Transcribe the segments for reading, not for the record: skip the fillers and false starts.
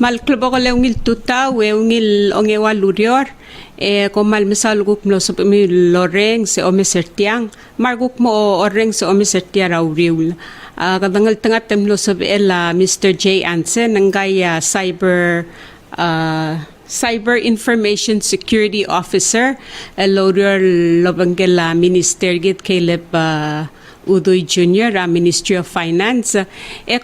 Malklobo ko leungil tuta, weungil ongewa lurior. Kung malmisalguk mo sa loreng sa omisertiang, marguk mo oreng sa omisertia rauriul. Kadangal tangat temlo sa Mr. J. Anson, ng gaya Cyber Information Security Officer, lorior lobanggela Minister git Caleb Udoy Jr., Ministry of Finance.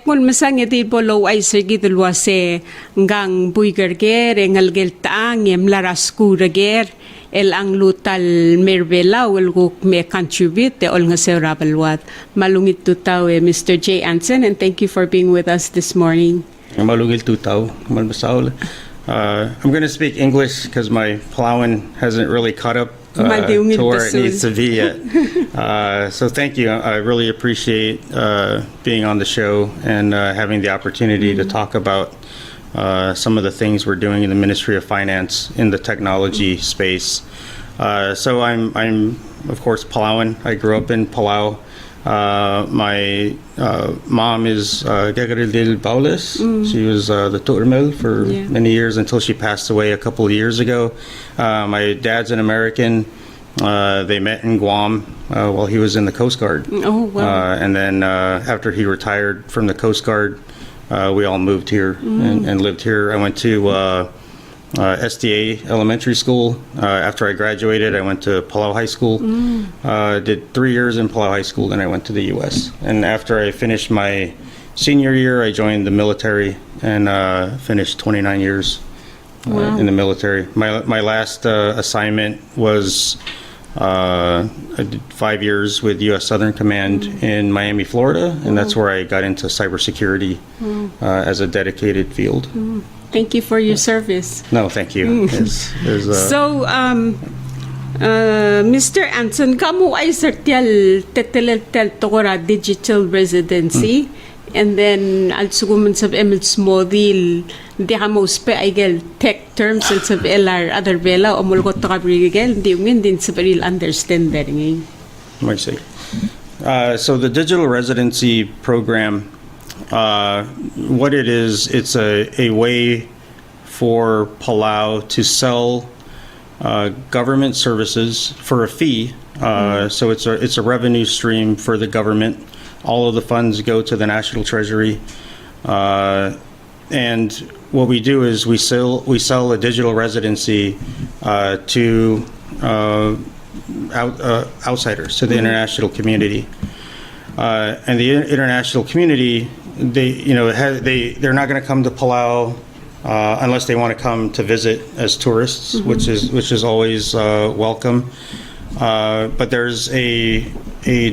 Kung masang iti po low ay sirgit luwase ngang buigerger, ngalgel taang, laras kurager, ang lutal merbela, walguk me contribute, all nga serabalwat. Malungit tutaw Mr. J. Anson, and thank you for being with us this morning. Malungit tutaw, malbasaw. I'm going to speak English because my Palauan hasn't really caught up to where it needs to be yet. So thank you. I really appreciate being on the show and having the opportunity to talk about some of the things we're doing in the Ministry of Finance in the technology space. So I'm of course Palauan. I grew up in Palau. My mom is Gagarildil Baulis. She was the Turmel for many years until she passed away a couple of years ago. My dad's an American. They met in Guam while he was in the Coast Guard. Oh, wow. And then after he retired from the Coast Guard, we all moved here and lived here. I went to SDA Elementary School. After I graduated, I went to Palau High School. Did 3 years in Palau High School, then I went to the U.S. And after I finished my senior year, I joined the military and finished 29 years in the military. My last assignment was I did 5 years with U.S. Southern Command in Miami, Florida, and that's where I got into cybersecurity as a dedicated field. Thank you for your service. No, thank you. So, Mr. Anson, kamu ay sertial tetel tokora digital residency, and then alsuguman sab emil smodil di kamo uspe ay gel tech terms and sab elar other bela o mulgot to kabrigel di ungin din sab real understanding. I see. So the digital residency program. What it is, it's a way for Palau to sell government services for a fee. So it's a revenue stream for the government. All of the funds go to the National Treasury, and what we do is we sell a digital residency to outsiders, to the international community, and the international community. They're not going to come to Palau unless they want to come to visit as tourists, which is always welcome. But there's a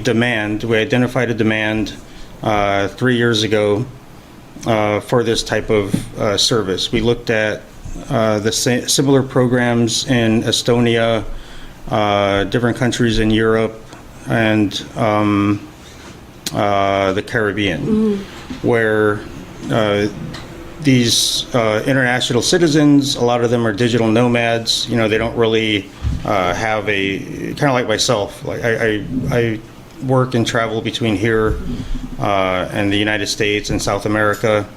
demand. We identified a demand 3 years ago for this type of service. We looked at the similar programs in Estonia, different countries in Europe, and the Caribbean, where these international citizens, a lot of them are digital nomads. They don't really have a, kind of like myself, like I work and travel between here and the United States and South America,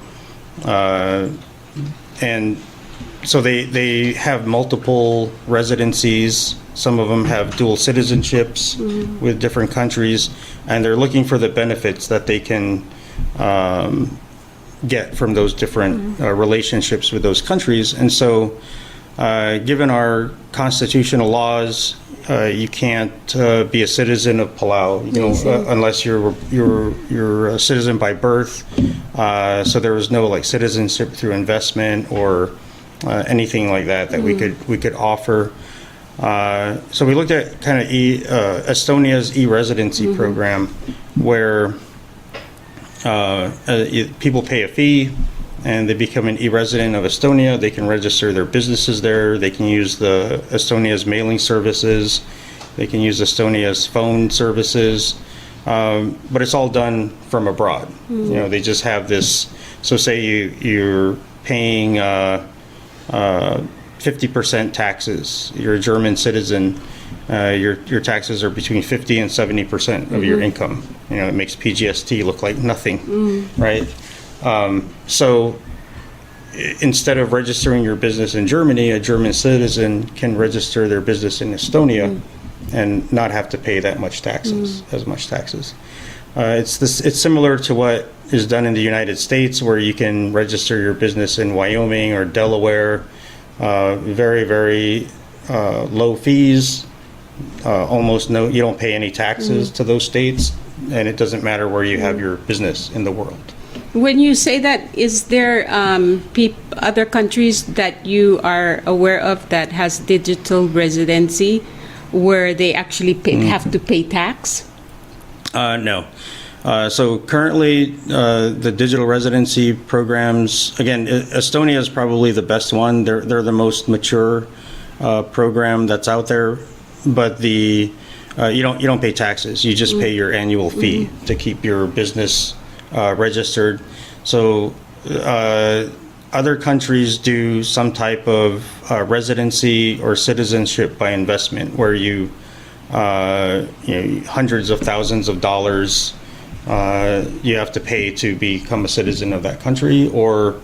and so they have multiple residencies. Some of them have dual citizenships with different countries, and they're looking for the benefits that they can get from those different relationships with those countries. And so, given our constitutional laws, you can't be a citizen of Palau, unless you're a citizen by birth. So there was no like citizenship through investment or anything like that we could offer. So we looked at kind of Estonia's e-residency program, where people pay a fee and they become an e-resident of Estonia. They can register their businesses there. They can use Estonia's mailing services. They can use Estonia's phone services. But it's all done from abroad. They just have this. So say you're paying 50% taxes. You're a German citizen. Your taxes are between 50 and 70% of your income. It makes PGST look like nothing, right? So instead of registering your business in Germany, a German citizen can register their business in Estonia and not have to pay that much taxes, as much taxes. It's similar to what is done in the United States, where you can register your business in Wyoming or Delaware, very, very low fees, almost no, you don't pay any taxes to those states, and it doesn't matter where you have your business in the world. When you say that, is there other countries that you are aware of that has digital residency where they actually have to pay tax? No. So currently, the digital residency programs, again, Estonia is probably the best one. They're the most mature program that's out there, but you don't pay taxes. You just pay your annual fee to keep your business registered. So other countries do some type of residency or citizenship by investment, where you hundreds of thousands of dollars you have to pay to become a citizen of that country, or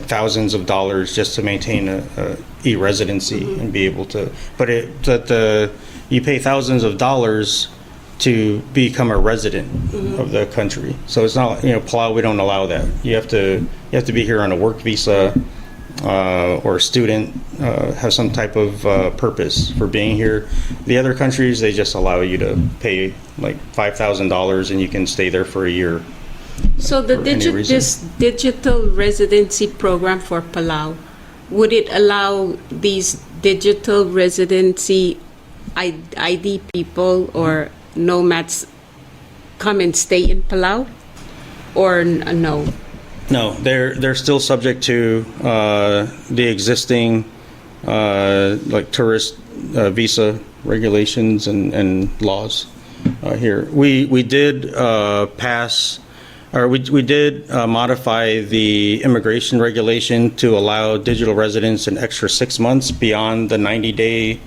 thousands of dollars just to maintain a e-residency and be able to. But you pay thousands of dollars to become a resident of the country. So it's not, Palau, we don't allow that. You have to be here on a work visa or a student, have some type of purpose for being here. The other countries, they just allow you to pay like $5,000 and you can stay there for a year. So this digital residency program for Palau, would it allow these digital residency ID people or nomads come and stay in Palau, or no? No, they're still subject to the existing like tourist visa regulations and laws here. We did pass, or we did modify the immigration regulation to allow digital residents an extra 6 months beyond the 90-day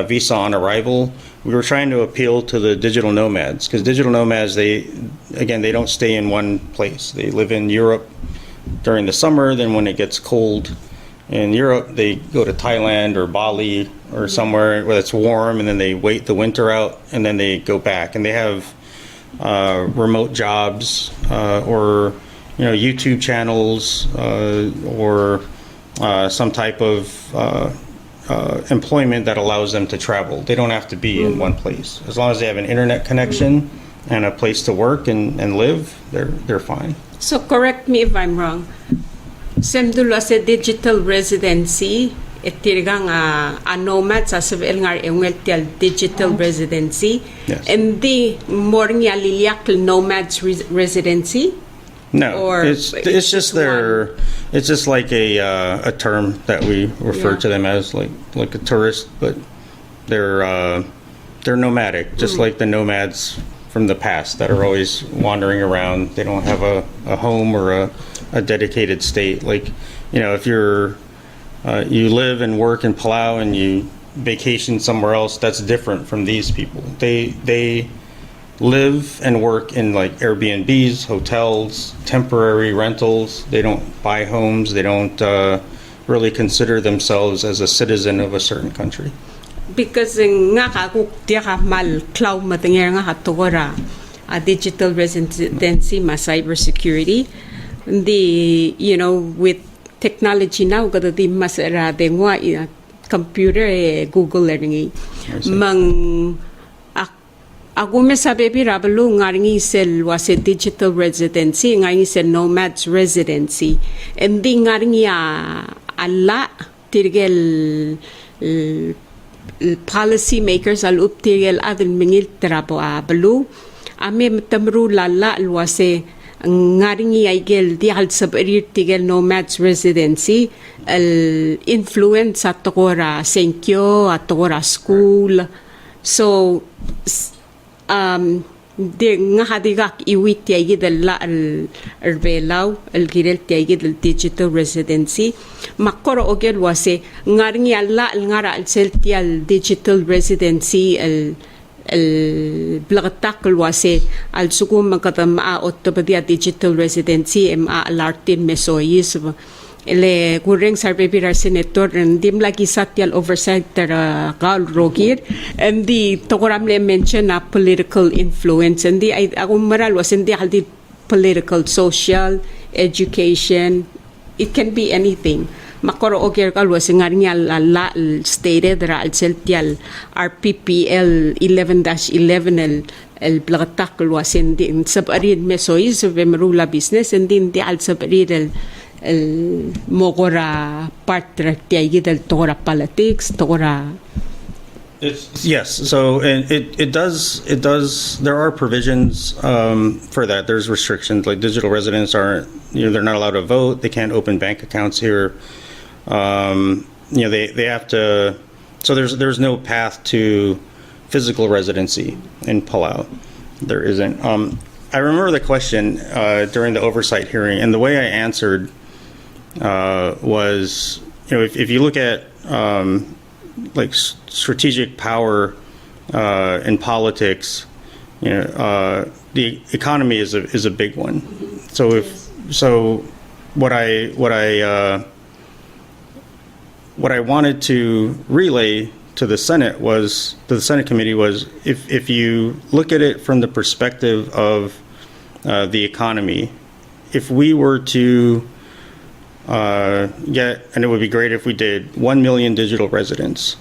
visa on arrival. We were trying to appeal to the digital nomads, because digital nomads, they don't stay in one place. They live in Europe during the summer, then when it gets cold in Europe, they go to Thailand or Bali or somewhere where it's warm, and then they wait the winter out, and then they go back. And they have remote jobs or YouTube channels or some type of employment that allows them to travel. They don't have to be in one place. As long as they have an internet connection and a place to work and live, they're fine. So correct me if I'm wrong. Semdulo sa digital residency, itirigang a nomad sa sabiel nga engweltial digital residency. Yes. And the more nga liliak nomads residency. No, or it's just it's just like a term that we refer to them as, like a tourist, but they're nomadic, just like the nomads from the past that are always wandering around. They don't have a home or a dedicated state. Like, if you live and work in Palau and you vacation somewhere else, that's different from these people. They live and work in like Airbnbs, hotels, temporary rentals. They don't buy homes. They don't really consider themselves as a citizen of a certain country. Because nga kaguk dia ka mal cloud matinger nga hatogora a digital residency ma cybersecurity. With technology now, kada di masara dengwa computer Google learning mang ako me sabi pirabalo ngaringi sel was a digital residency, ngaringi sel nomads residency, and di ngaringi ala tirgel policy makers al uptirgel adel mingil trabo abalo ame tamru lala alwase ngaringi aigel di al sabarir tigel nomads residency al influence atokora senkyo atokora school. So de nga hadigak iwit tiagid la al girel tiagid al digital residency makoro ogel wase ngaringi alla al ngara al selti al digital residency al البلغتاق الواسي السكون من قدم مع أوتوبديا digital residency مع الارتين مسويس اللي كورين سربي بير سيناتور ديم لاكي ساتيال oversight ترى قال روكير اندي تقرام لي mention political influence اندي أقوم مرال وسندي هالدي political social education it can be anything makoro oger kal wasingarnya la stated ra al celtial RPPL 11-11 el blagatak wasin di sabarid mesois vemrula business and din di al sabarid el mogora part tiagi del tora politics tora. Yes, so and it does there are provisions for that. There's restrictions like digital residents aren't, they're not allowed to vote, they can't open bank accounts here. They have to, so there's no path to physical residency in Palau. There isn't. I remember the question during the oversight hearing, and the way I answered was, if you look at like strategic power in politics, the economy is a big one. So what I wanted to relay to the Senate committee was, if you look at it from the perspective of the economy, if we were to and it would be great if we did 1 million digital residents,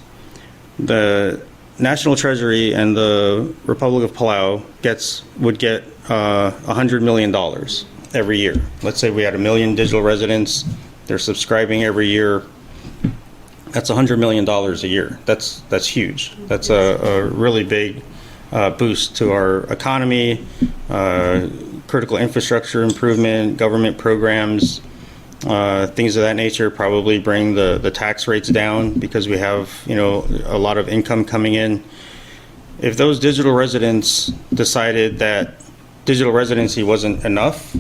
the National Treasury and the Republic of Palau would get $100 million every year. Let's say we had 1 million digital residents, they're subscribing every year. That's $100 million a year. That's huge. That's a really big boost to our economy, critical infrastructure improvement, government programs, things of that nature. Probably bring the tax rates down because we have a lot of income coming in. If those digital residents decided that digital residency wasn't enough,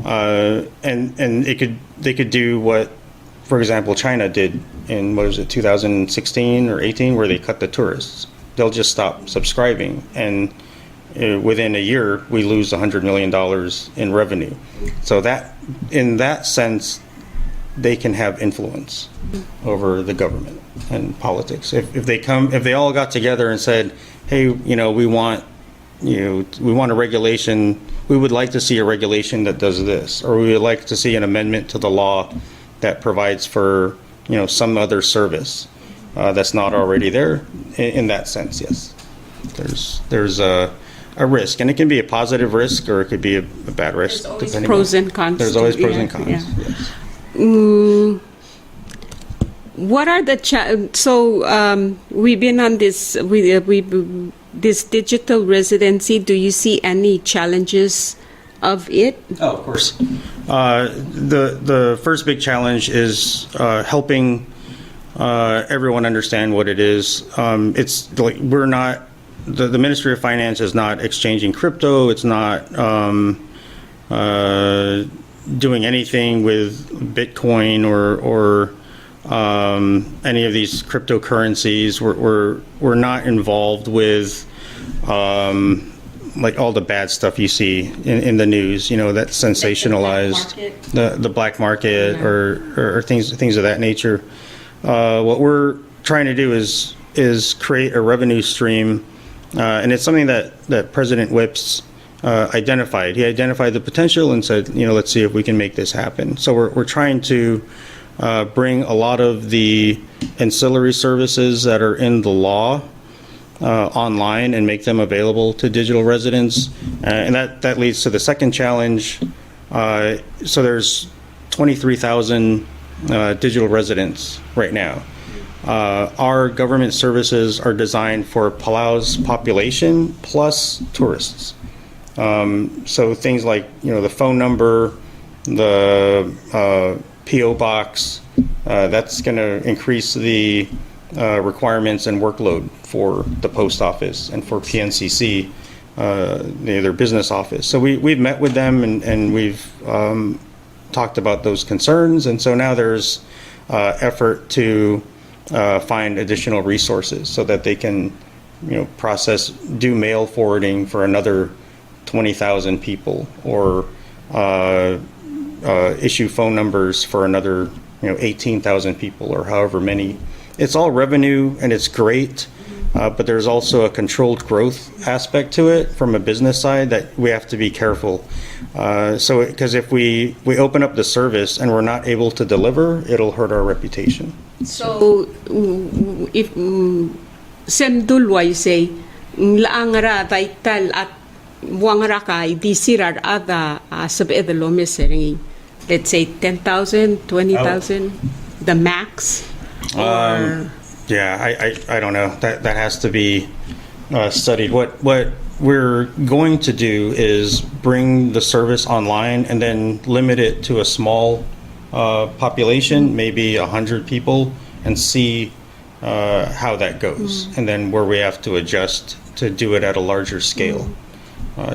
and they could do what, for example, China did in 2016 or 18, where they cut the tourists. They'll just stop subscribing, and within a year we lose $100 million in revenue. So that, in that sense, they can have influence over the government and politics. If they all got together and said, hey, we want a regulation, we would like to see a regulation that does this, or we would like to see an amendment to the law that provides for some other service that's not already there. In that sense, yes, there's a risk, and it can be a positive risk or it could be a bad risk. There's always pros and cons. There's always pros and cons. Yeah. Yes. What are the we've been on this this digital residency. Do you see any challenges of it? Oh, of course. The first big challenge is helping everyone understand what it is. It's like we're not, the Ministry of Finance is not exchanging crypto. It's not doing anything with Bitcoin or any of these cryptocurrencies. We're not involved with like all the bad stuff you see in the news, that's sensationalized, the black market, yeah, or things of that nature. What we're trying to do is create a revenue stream, and it's something that President Whips identified. He identified the potential and said, let's see if we can make this happen. So we're trying to bring a lot of the ancillary services that are in the law online and make them available to digital residents, and that leads to the second challenge. So there's 23,000 digital residents right now. Our government services are designed for Palau's population plus tourists. So things like the phone number, the PO box, that's going to increase the requirements and workload for the post office and for PNCC, their business office. So we've met with them and we've talked about those concerns, and so now there's effort to find additional resources so that they can do mail forwarding for another 20,000 people, or issue phone numbers for another 18,000 people, or however many. It's all revenue and it's great, but there's also a controlled growth aspect to it from a business side that we have to be careful. Because if we open up the service and we're not able to deliver, it'll hurt our reputation. So if semdulway say laangara taital at wangara ka disirar ada sabedalome sering, let's say 10,000, 20,000, the max. Yeah, I don't know. That has to be studied. What we're going to do is bring the service online and then limit it to a small population, maybe 100 people, and see how that goes. And then where we have to adjust to do it at a larger scale.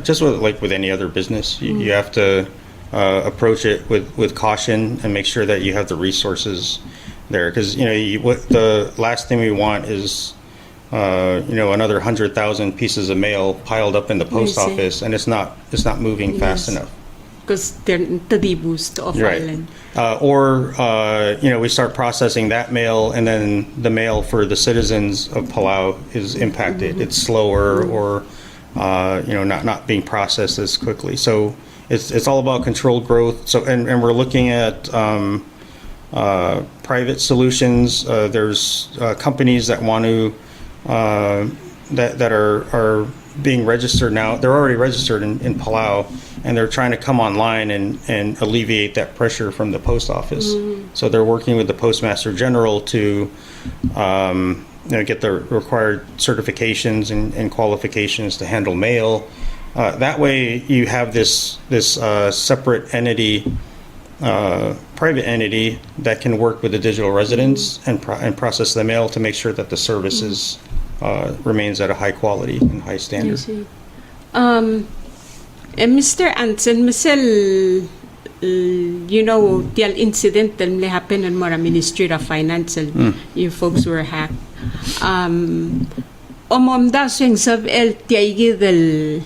Just with any other business, you have to approach it with caution and make sure that you have the resources there, because the last thing we want is another 100,000 pieces of mail piled up in the post office, and it's not moving fast enough. Because they're tadibus of island. Or we start processing that mail, and then the mail for the citizens of Palau is impacted. It's slower, or not being processed as quickly. So it's all about controlled growth. So and we're looking at private solutions. There's companies that want to that are being registered now. They're already registered in Palau, and they're trying to come online and alleviate that pressure from the post office. So they're working with the Postmaster General to get the required certifications and qualifications to handle mail. That way you have this separate entity, private entity that can work with the digital residents and process the mail to make sure that the services remains at a high quality and high standard. Mr. Anson, the incident that happened in Mora Ministry of Finance, you folks were hacked. Omomda swing sab el tiaigi del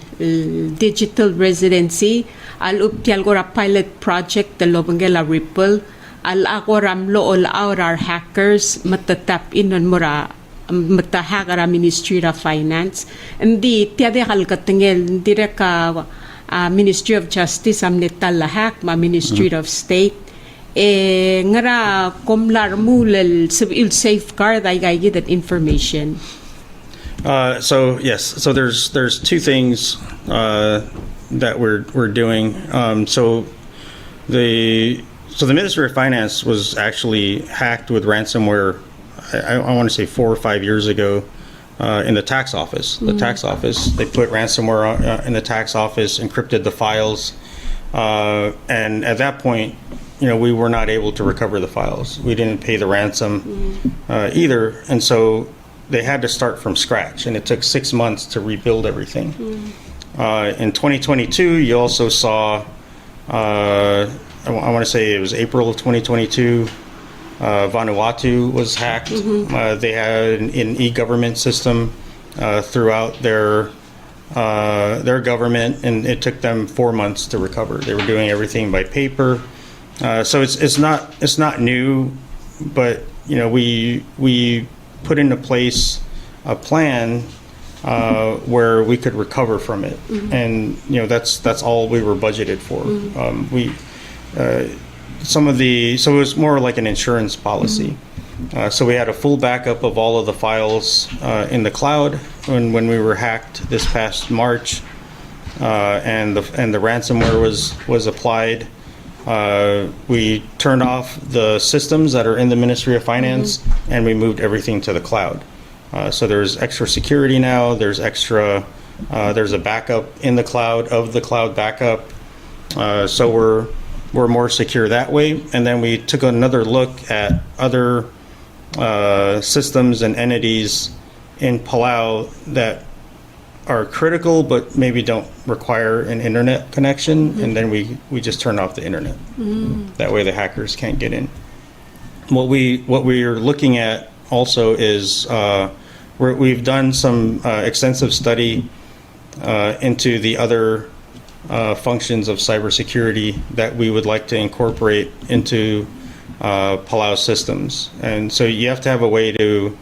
digital residency al uptial gora pilot project the lobangela Ripple al agoram lo all our hackers matatap in on mora matahagara Ministry of Finance ndi tiade halkatingel direka Ministry of Justice amnetal lahak ma Ministry of State ngara komlar mulal civil safeguard I gave that information. So there's two things that we're doing. So the Ministry of Finance was actually hacked with ransomware. I want to say 4 or 5 years ago in the tax office. The tax office, they put ransomware in the tax office, encrypted the files, and at that point, we were not able to recover the files. We didn't pay the ransom either, and so they had to start from scratch, and it took 6 months to rebuild everything. In 2022, you also saw, I want to say it was April of 2022, Vanuatu was hacked. They had an e-government system throughout their government, and it took them 4 months to recover. They were doing everything by paper. So it's not new, but we put into place a plan where we could recover from it, and that's all we were budgeted for. So it was more like an insurance policy. So we had a full backup of all of the files in the cloud when we were hacked this past March, and the ransomware was applied. We turned off the systems that are in the Ministry of Finance, and we moved everything to the cloud. So there's extra security now. There's a backup in the cloud of the cloud backup. So we're more secure that way. And then we took another look at other systems and entities in Palau that are critical but maybe don't require an internet connection, and then we just turn off the internet. That way the hackers can't get in. What we are looking at also is we've done some extensive study into the other functions of cybersecurity that we would like to incorporate into Palau systems. And so you have to have a way to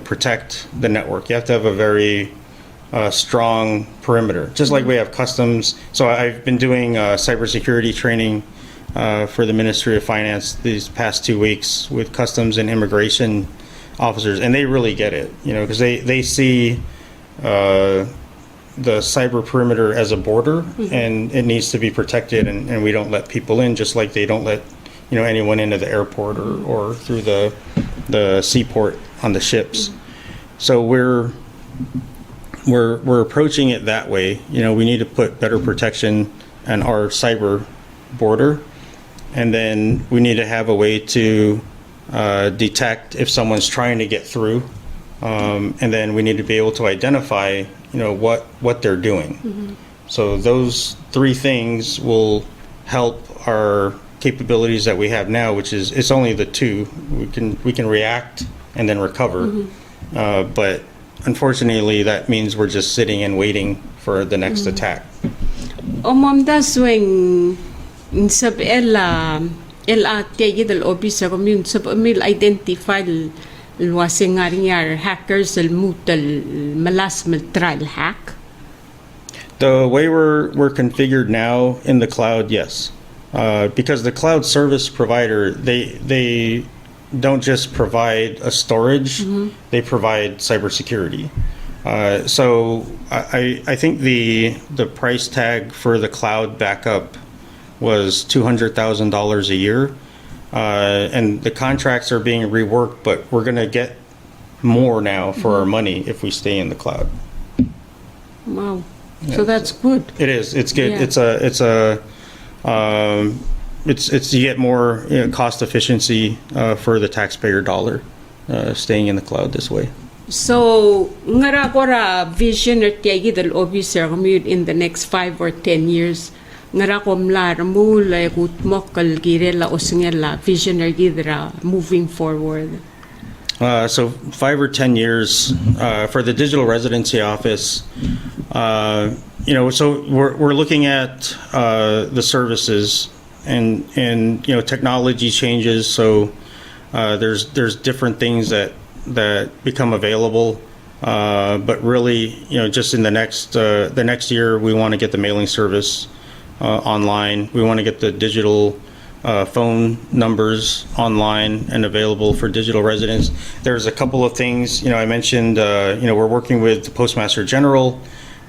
protect the network. You have to have a very strong perimeter, just like we have customs. So I've been doing cybersecurity training for the Ministry of Finance these past 2 weeks with customs and immigration officers, and they really get it, because they see the cyber perimeter as a border, and it needs to be protected, and we don't let people in, just like they don't let anyone into the airport or through the seaport on the ships. So we're approaching it that way. We need to put better protection on our cyber border, and then we need to have a way to detect if someone's trying to get through, and then we need to be able to identify what they're doing. So those three things will help our capabilities that we have now, which is, it's only the two. We can react and then recover, but unfortunately that means we're just sitting and waiting for the next attack. Ma'am, swing sab ela tegi del officer commun sab mil identify wasing hackers el mutal malas trial hack. The way we're configured now in the cloud, yes, because the cloud service provider, they don't just provide a storage, they provide cybersecurity. So I think the price tag for the cloud backup was $200,000 a year, and the contracts are being reworked, but we're going to get more now for our money if we stay in the cloud. Wow. So that's good. It is. It's good. Yeah. It's you get more cost efficiency for the taxpayer dollar staying in the cloud this way. So ngara kora vision or tiagi del officer in the next 5 or 10 years ngara komla mula kutmokal girela osngela visionary gidra moving forward. So 5 or 10 years for the digital residency office. So we're looking at the services and technology changes. So there's different things that become available. But really, just in the next year, we want to get the mailing service online. We want to get the digital phone numbers online and available for digital residents. There's a couple of things, I mentioned, we're working with the Postmaster General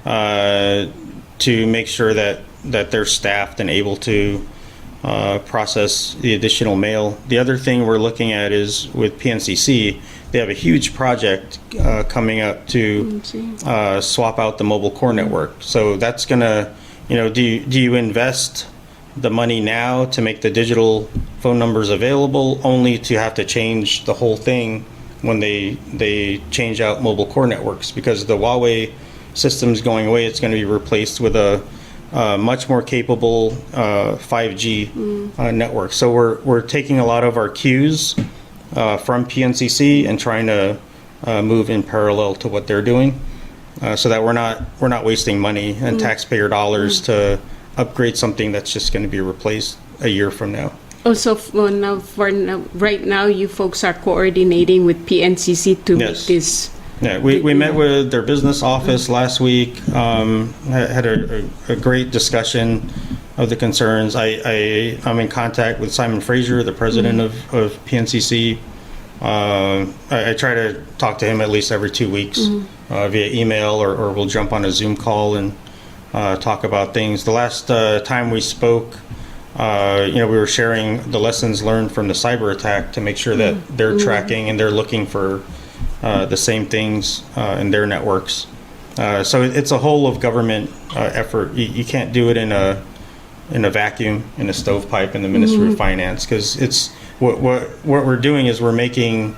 to make sure that they're staffed and able to process the additional mail. The other thing we're looking at is with PNCC, they have a huge project coming up to swap out the mobile core network. So that's going to, do you invest the money now to make the digital phone numbers available, only to have to change the whole thing when they change out mobile core networks? Because the Huawei system's going away, it's going to be replaced with a much more capable 5G network. So we're taking a lot of our cues from PNCC and trying to move in parallel to what they're doing, so that we're not wasting money and taxpayer dollars to upgrade something that's just going to be replaced a year from now. Also, right now, you folks are coordinating with PNCC to make this. Yeah, we met with their business office last week, had a great discussion of the concerns. I'm in contact with Simon Fraser, the president of PNCC. I try to talk to him at least every 2 weeks via email, or we'll jump on a Zoom call and talk about things. The last time we spoke, we were sharing the lessons learned from the cyber attack to make sure that they're tracking and they're looking for the same things in their networks. So it's a whole of government effort. You can't do it in a vacuum, in a stovepipe in the Ministry of Finance, because it's what we're doing is we're making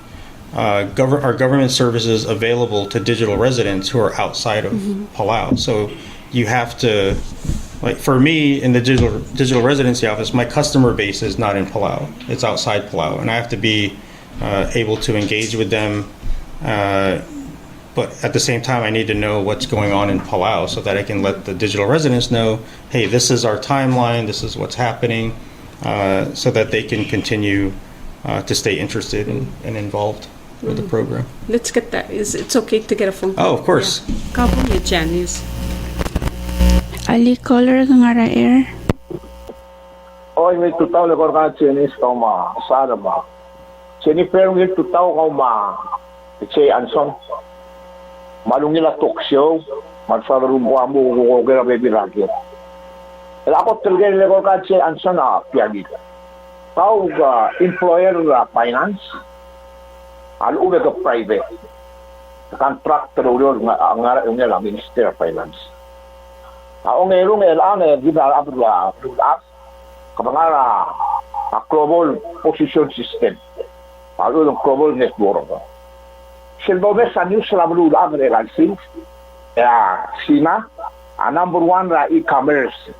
our government services available to digital residents who are outside of Palau. So you have to, like for me in the digital residency office, my customer base is not in Palau; it's outside Palau, and I have to be able to engage with them But at the same time, I need to know what's going on in Palau so that I can let the digital residents know, hey, this is our timeline, this is what's happening, so that they can continue to stay interested and involved with the program. Let's get that. It's okay to get a phone call? Oh, of course. Kabo niya, Janice. Ali caller ngara air. Oi, may tutaw na korkan Chinese kau ma sada ma. Sini pero may tutaw kau ma. It's Anson. Malungi la talk show. Magsara rumbo amo ko kaya baby lagi. Ako talaga nila korkan si Anson na piyagi. Kau employer finance. Alu ka private. Contractor ulo ngara ngala Minister of Finance. Ang ngayon ang gina abdullah kabangara a global position system. Alu ng global network. Silbo be sa news labulu agre lansin. Ya Sina a number 1 ra e-commerce.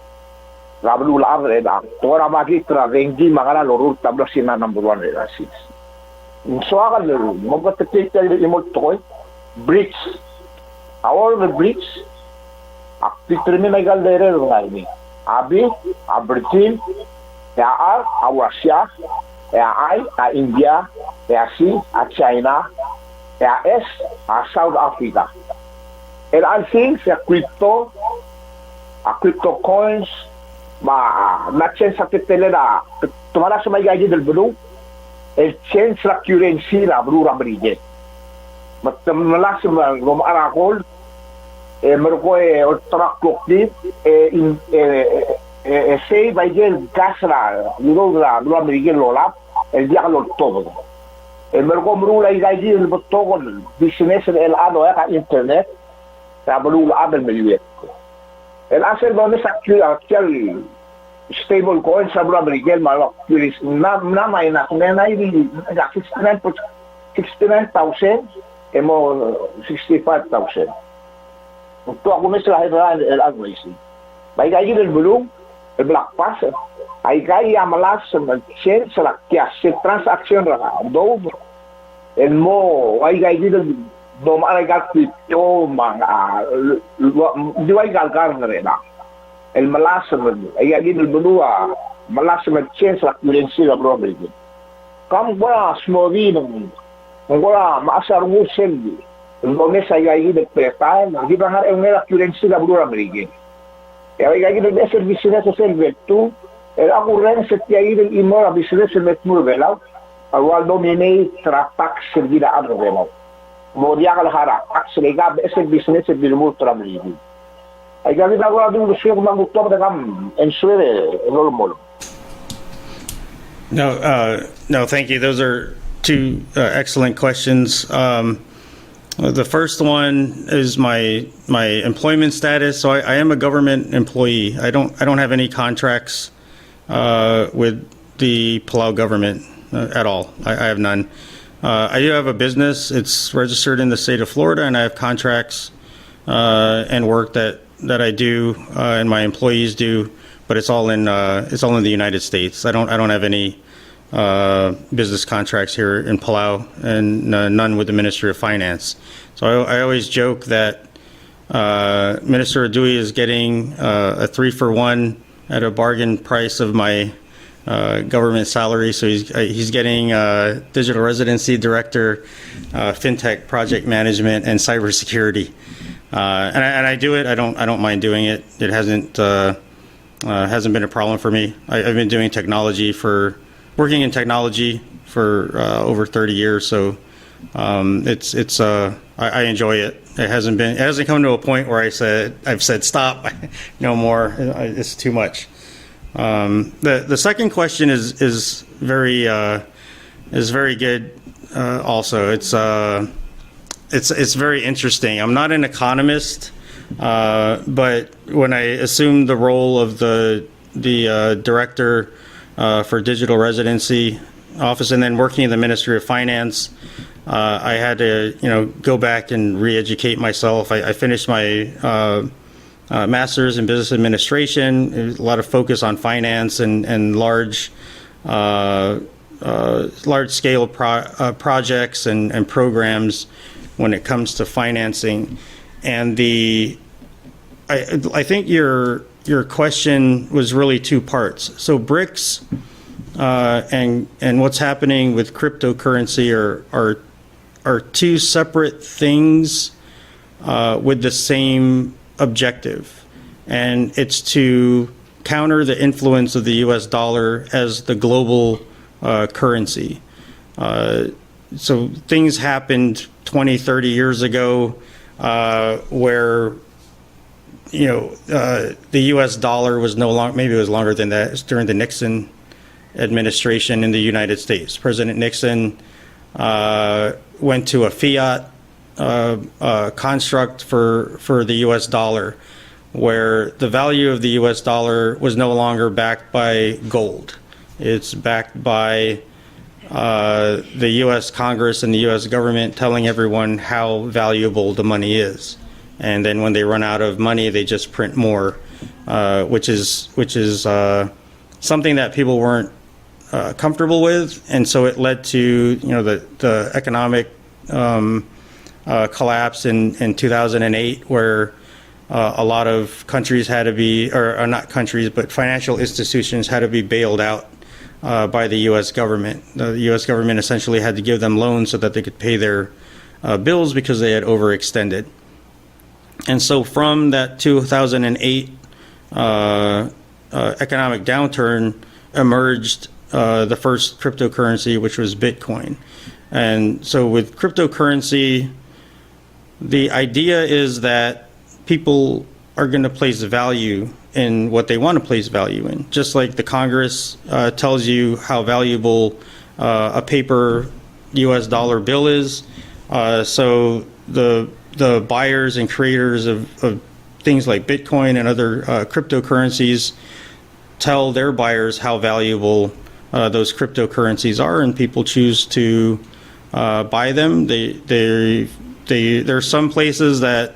Labulu agre da. Tora magi tra rengi mangala lorur tablo Sina number 1 ra lansin. So akan loro magpatikita imot toy BRICS. All the BRICS determine legal dere ngayon. Abi, a Brazil, a Russia, a India, a C, a China, a S, a South Africa. And I think a crypto coins, na change sa titele na tumara sa may gaji del blue, el change la currency la blue ramrije. Malas lumarakol, merko ultra klokti, say by gel gas la, la ramrije lola, el dia lo todo. Merko mrula gaji el botogol, business el ano internet, la blue abel miliet. El asel donde sa actual stable coin sa blue ramrije malok, na may na ni 69,000 emo 65,000. Untuk aku mesti el agreesi. Baik lagi del belum el black pass. Ay kaya malas change la kya se transaction ra do el mo ay lagi del do ma ay gat yo mang di ay galgar na el malas ay lagi del belum malas change la currency la problem. Kam ba smogi ng Ngora maasar ngusen Lome sa gagi de preta, di ba nga ang currency la blura brige. E ay gagi de service na sa selvetu, el ako ren sa tiay de imora business met mo velaw, awal domine trapak servida adro velaw. Mo dia kala hara, ak sega business bil mo tra brige. Ay gagi da gora dun siya mangutok da kam ensure lol molo. No, thank you. Those are two excellent questions. The first one is my employment status. So I am a government employee. I don't have any contracts with the Palau government at all. I have none. I do have a business. It's registered in the state of Florida, and I have contracts and work that I do and my employees do. But it's all in the United States. I don't have any business contracts here in Palau, and none with the Ministry of Finance. So I always joke that Minister Adui is getting a 3-for-1 at a bargain price of my government salary. So he's getting digital residency director, fintech project management, and cybersecurity. And I do it. I don't mind doing it. It hasn't been a problem for me. I've been doing working in technology for over 30 years, so I enjoy it. It hasn't come to a point where I've said stop, no more. It's too much. The second question is very good. Also, it's very interesting. I'm not an economist, but when I assumed the role of the director for digital residency office, and then working in the Ministry of Finance, I had to go back and re-educate myself. I finished my master's in business administration. A lot of focus on finance and large large-scale projects and programs when it comes to financing. And I think your question was really two parts. So BRICS and what's happening with cryptocurrency are two separate things with the same objective, and it's to counter the influence of the U.S. dollar as the global currency. So things happened 20, 30 years ago where the U.S. dollar was no longer, maybe it was longer than that, during the Nixon administration in the United States. President Nixon went to a fiat construct for the U.S. dollar, where the value of the U.S. dollar was no longer backed by gold. It's backed by the U.S. Congress and the U.S. government telling everyone how valuable the money is. And then when they run out of money, they just print more, which is something that people weren't comfortable with. And so it led to the economic collapse in 2008, where a lot of countries had to be, or not countries, but financial institutions had to be bailed out by the U.S. government. The U.S. government essentially had to give them loans so that they could pay their bills because they had overextended. And so from that 2008 economic downturn emerged the first cryptocurrency, which was Bitcoin. And so with cryptocurrency, the idea is that people are going to place value in what they want to place value in. Just like the Congress tells you how valuable a paper U.S. dollar bill is, so the buyers and creators of things like Bitcoin and other cryptocurrencies tell their buyers how valuable those cryptocurrencies are, and people choose to buy them. There's some places that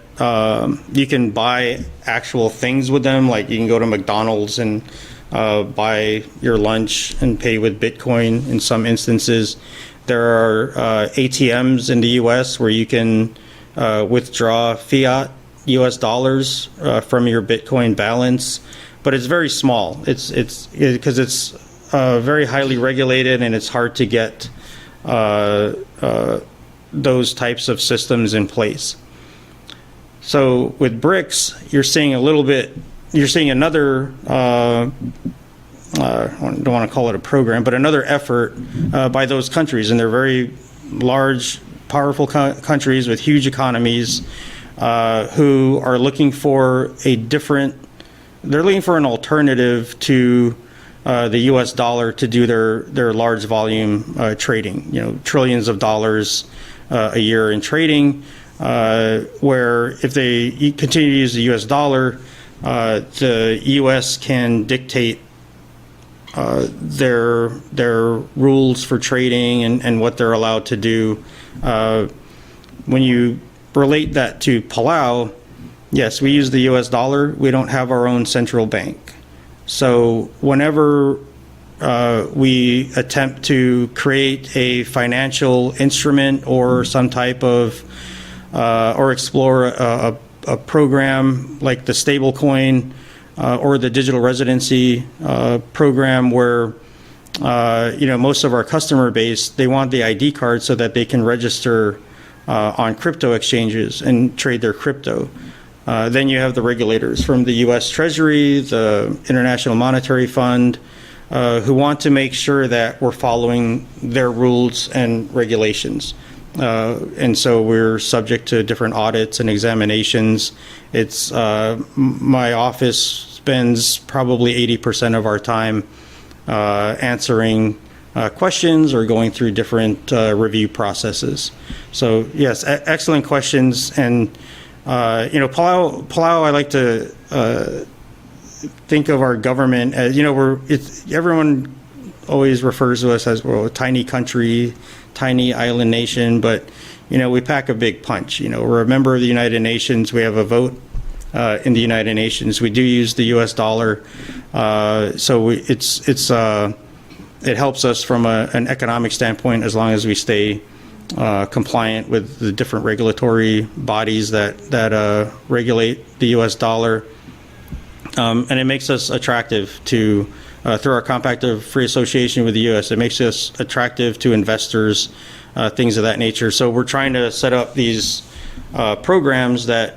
you can buy actual things with them, like you can go to McDonald's and buy your lunch and pay with Bitcoin in some instances. There are ATMs in the U.S. where you can withdraw fiat U.S. dollars from your Bitcoin balance, but it's very small. It's because it's very highly regulated, and it's hard to get those types of systems in place. So with BRICS, you're seeing another, I don't want to call it a program, but another effort by those countries, and they're very large, powerful countries with huge economies who are looking for they're looking for an alternative to the U.S. dollar to do their large volume trading, trillions of dollars a year in trading, where if they continue to use the U.S. dollar, the U.S. can dictate their rules for trading and what they're allowed to do. When you relate that to Palau, yes, we use the U.S. dollar. We don't have our own central bank. So whenever we attempt to create a financial instrument or some type of, or explore a program like the stablecoin or the digital residency program, where most of our customer base, they want the ID card so that they can register on crypto exchanges and trade their crypto. Then you have the regulators from the U.S. Treasury, the International Monetary Fund, who want to make sure that we're following their rules and regulations. And so we're subject to different audits and examinations. It's my office spends probably 80% of our time answering questions or going through different review processes. So yes, excellent questions. And Palau, I like to think of our government as, everyone always refers to us as, a tiny country, tiny island nation, but we pack a big punch. We're a member of the United Nations. We have a vote in the United Nations. We do use the U.S. dollar, so it's it helps us from an economic standpoint as long as we stay compliant with the different regulatory bodies that regulate the U.S. dollar. And it makes us attractive to, through our Compact of Free Association with the U.S., it makes us attractive to investors, things of that nature. So we're trying to set up these programs that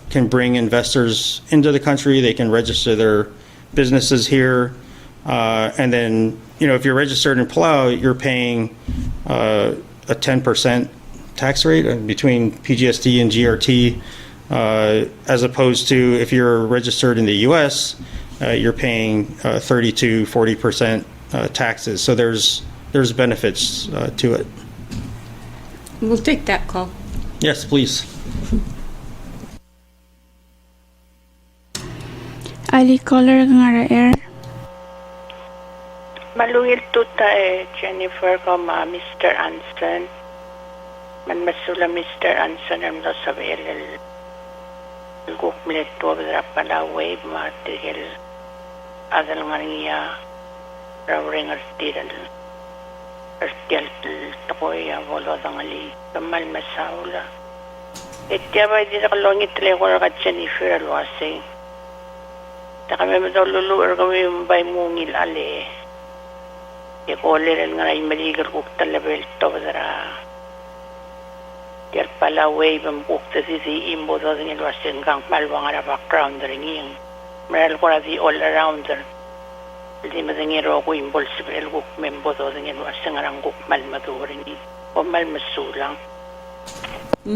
can bring investors into the country. They can register their businesses here. And then, if you're registered in Palau, you're paying a 10% tax rate between PGST and GRT. As opposed to if you're registered in the U.S., you're paying 30 to 40% taxes. So there's benefits to it. We'll take that call. Yes, please. Ali caller ngara air. Malungil tuta Jennifer kama Mr. Anson. Man masula Mr. Anson am lo sabi gukmlet to bra pala wave material adal ngania rawring artidan artial takoya volo dangali kamal masaula etya di kalongit le ko ka Jennifer alwase ta kami madululu kami bay mungil ale e koler nga imaligal ko talabel to bra Der Palau ang bukta si imbo do ng ilwasin kang malwang ara background ringing. Meral ko di all arounder. Di madangiro ko imbol si bel guk membo do ng ilwasin arang guk mal maduring o mal masulang.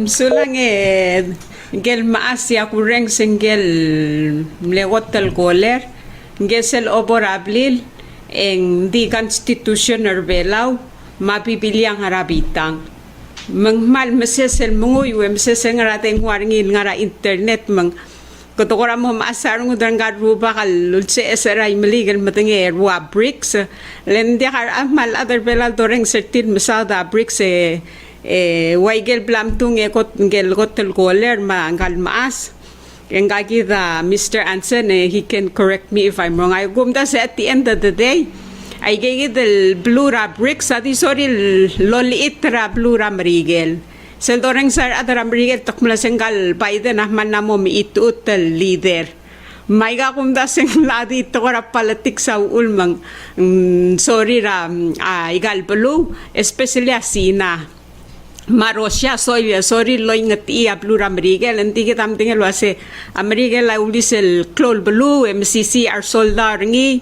Sulang gel maasya kureng singgel mlewot tal koler gesel oborablil en di constitution erbelaw mapipilyang harabitang. Mal masesel munguy masesel nga rating waringil nga internet mang kotokora mo maasar ng udang ruba kalul se esaray maligal matangi wa BRICS lendi kar mal other belal doreng certin masada BRICS waigel blamtung ekot ngel gotel koler mangal maas yang gagida Mr. Anson he can correct me if I'm wrong. I gumda sa at the end of the day ay gigit el blue ra BRICS ati sorry loliit ra blue ra marigel sel doreng sar adara marigel takmula senggal Biden ahman namo miitut el leader may ga kumda seng ladi to ra politics sa ulmang sorry ra igal blue especially asina Marosya sorry lo ingat iya blue ra marigel anti kitam tingel wase amerigel la ulis el clol blue MCC our soldar ngi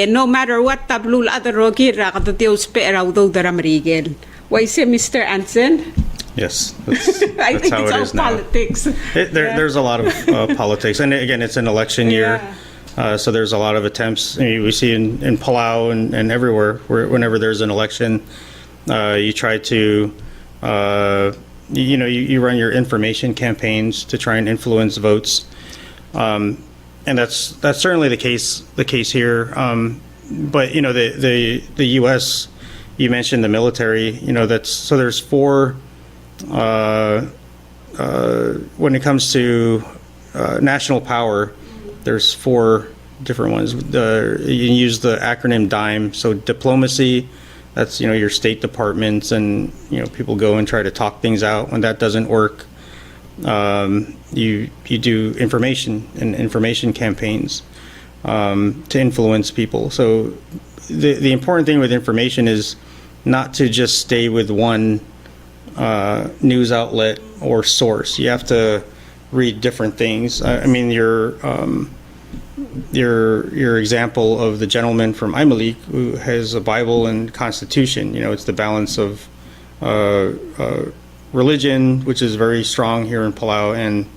no matter what tablu other rogi ra katatiw spera udo dara marigel why say Mr. Anson. Yes, that's how it is now. Politics. There's a lot of politics, and again, it's an election year, so there's a lot of attempts. I mean, we see in Palau and everywhere whenever there's an election, you try to. You run your information campaigns to try and influence votes, and that's certainly the case here. But the U.S. You mentioned the military. There's four. When it comes to national power, there's four different ones. You can use the acronym DIME. So diplomacy. That's your State Departments, and people go and try to talk things out. When that doesn't work, you do information campaigns to influence people. So the important thing with information is not to just stay with one news outlet or source. You have to read different things. I mean, your example of the gentleman from Imalik who has a Bible and Constitution. It's the balance of religion, which is very strong here in Palau, and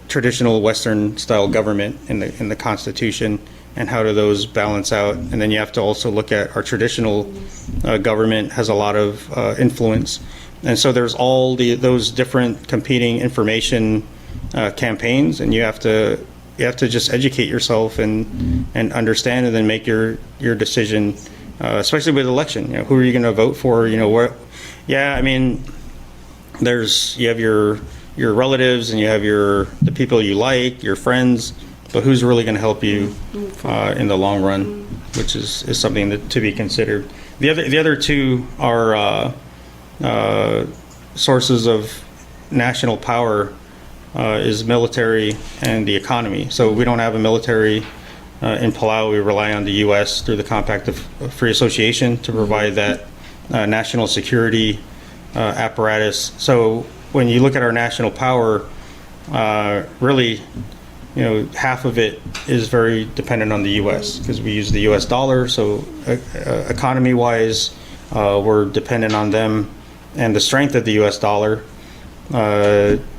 traditional Western style government in the Constitution, and how do those balance out? And then you have to also look at our traditional government has a lot of influence, and so there's all those different competing information campaigns, and you have to just educate yourself and understand, and then make your decision, especially with election. Who are you going to vote for? What? Yeah, I mean, you have your relatives, and you have the people you like, your friends, but who's really going to help you in the long run, which is something to be considered. The other two are sources of national power is military and the economy. So we don't have a military in Palau. We rely on the U.S. through the Compact of Free Association to provide that national security apparatus. So when you look at our national power, really, half of it is very dependent on the U.S. because we use the U.S. dollar. So economy-wise, we're dependent on them and the strength of the U.S. dollar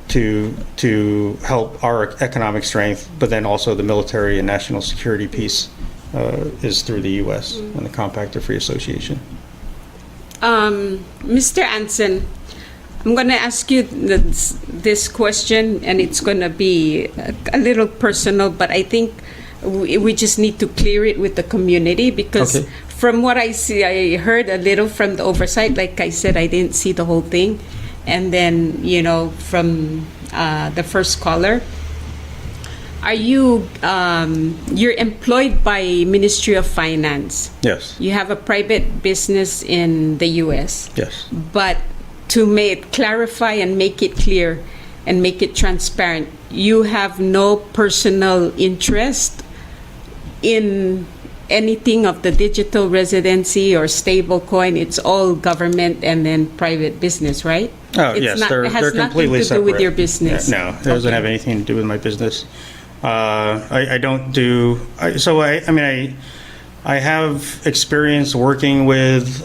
to help our economic strength, but then also the military and national security piece is through the U.S. and the Compact of Free Association. Mr. Anson, I'm going to ask you this question, and it's going to be a little personal, but I think we just need to clear it with the community because from what I see, I heard a little from the oversight. Like I said, I didn't see the whole thing. And then, from the first caller, are you're employed by Ministry of Finance? Yes. You have a private business in the U.S. Yes. But to clarify and make it clear and make it transparent, you have no personal interest in anything of the digital residency or stablecoin. It's all government and then private business, right? Oh, yes, they're completely separate. It has nothing to do with your business. No, it doesn't have anything to do with my business. I don't do. I have experience working with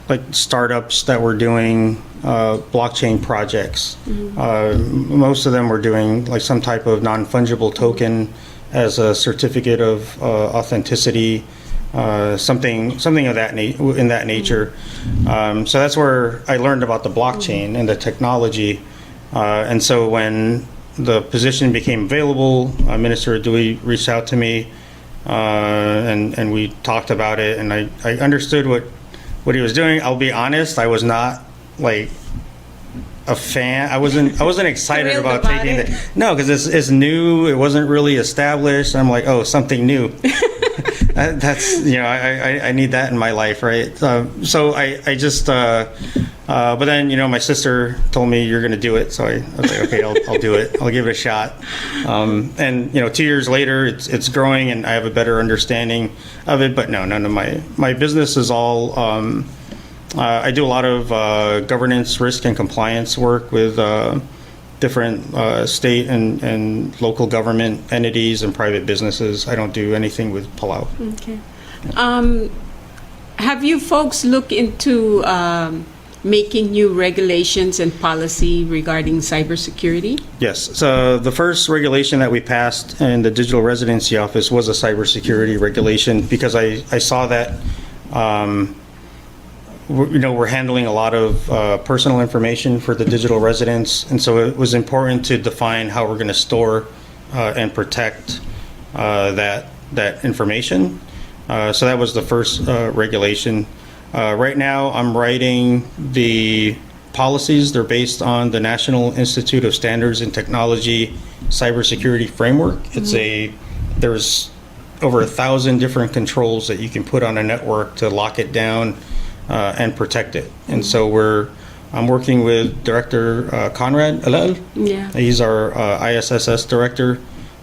like startups that were doing blockchain projects. Most of them were doing like some type of non-fungible token as a certificate of authenticity, something of that in that nature. So that's where I learned about the blockchain and the technology. And so when the position became available, Minister Dewey reached out to me, and we talked about it, and I understood what he was doing. I'll be honest, I was not like a fan. I wasn't excited about taking it. No, because it's new. It wasn't really established. I'm like, oh, something new. That's I need that in my life, right? So I just but then my sister told me you're going to do it, so I was like, okay, I'll do it. I'll give it a shot. And 2 years later, it's growing, and I have a better understanding of it. But no, none of my business is all. I do a lot of governance, risk, and compliance work with different state and local government entities and private businesses. I don't do anything with Palau. Okay. Have you folks looked into making new regulations and policy regarding cybersecurity? Yes. So the first regulation that we passed in the Digital Residency Office was a cybersecurity regulation because I saw that we're handling a lot of personal information for the digital residents, and so it was important to define how we're going to store and protect that information. So that was the first regulation. Right now, I'm writing the policies. They're based on the National Institute of Standards and Technology Cybersecurity Framework. There's over 1,000 different controls that you can put on a network to lock it down and protect it. And so I'm working with Director Conrad Alel. Yeah. He's our ISSS director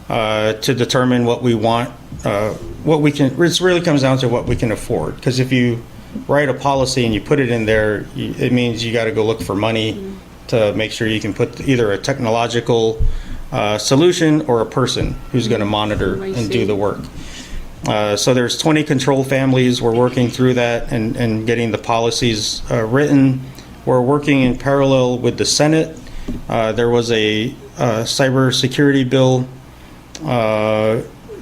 to determine what we want, what we can. It really comes down to what we can afford. Because if you write a policy and you put it in there, it means you got to go look for money to make sure you can put either a technological solution or a person who's going to monitor and do the work. So there's 20 control families. We're working through that and getting the policies written. We're working in parallel with the Senate. There was a cybersecurity bill,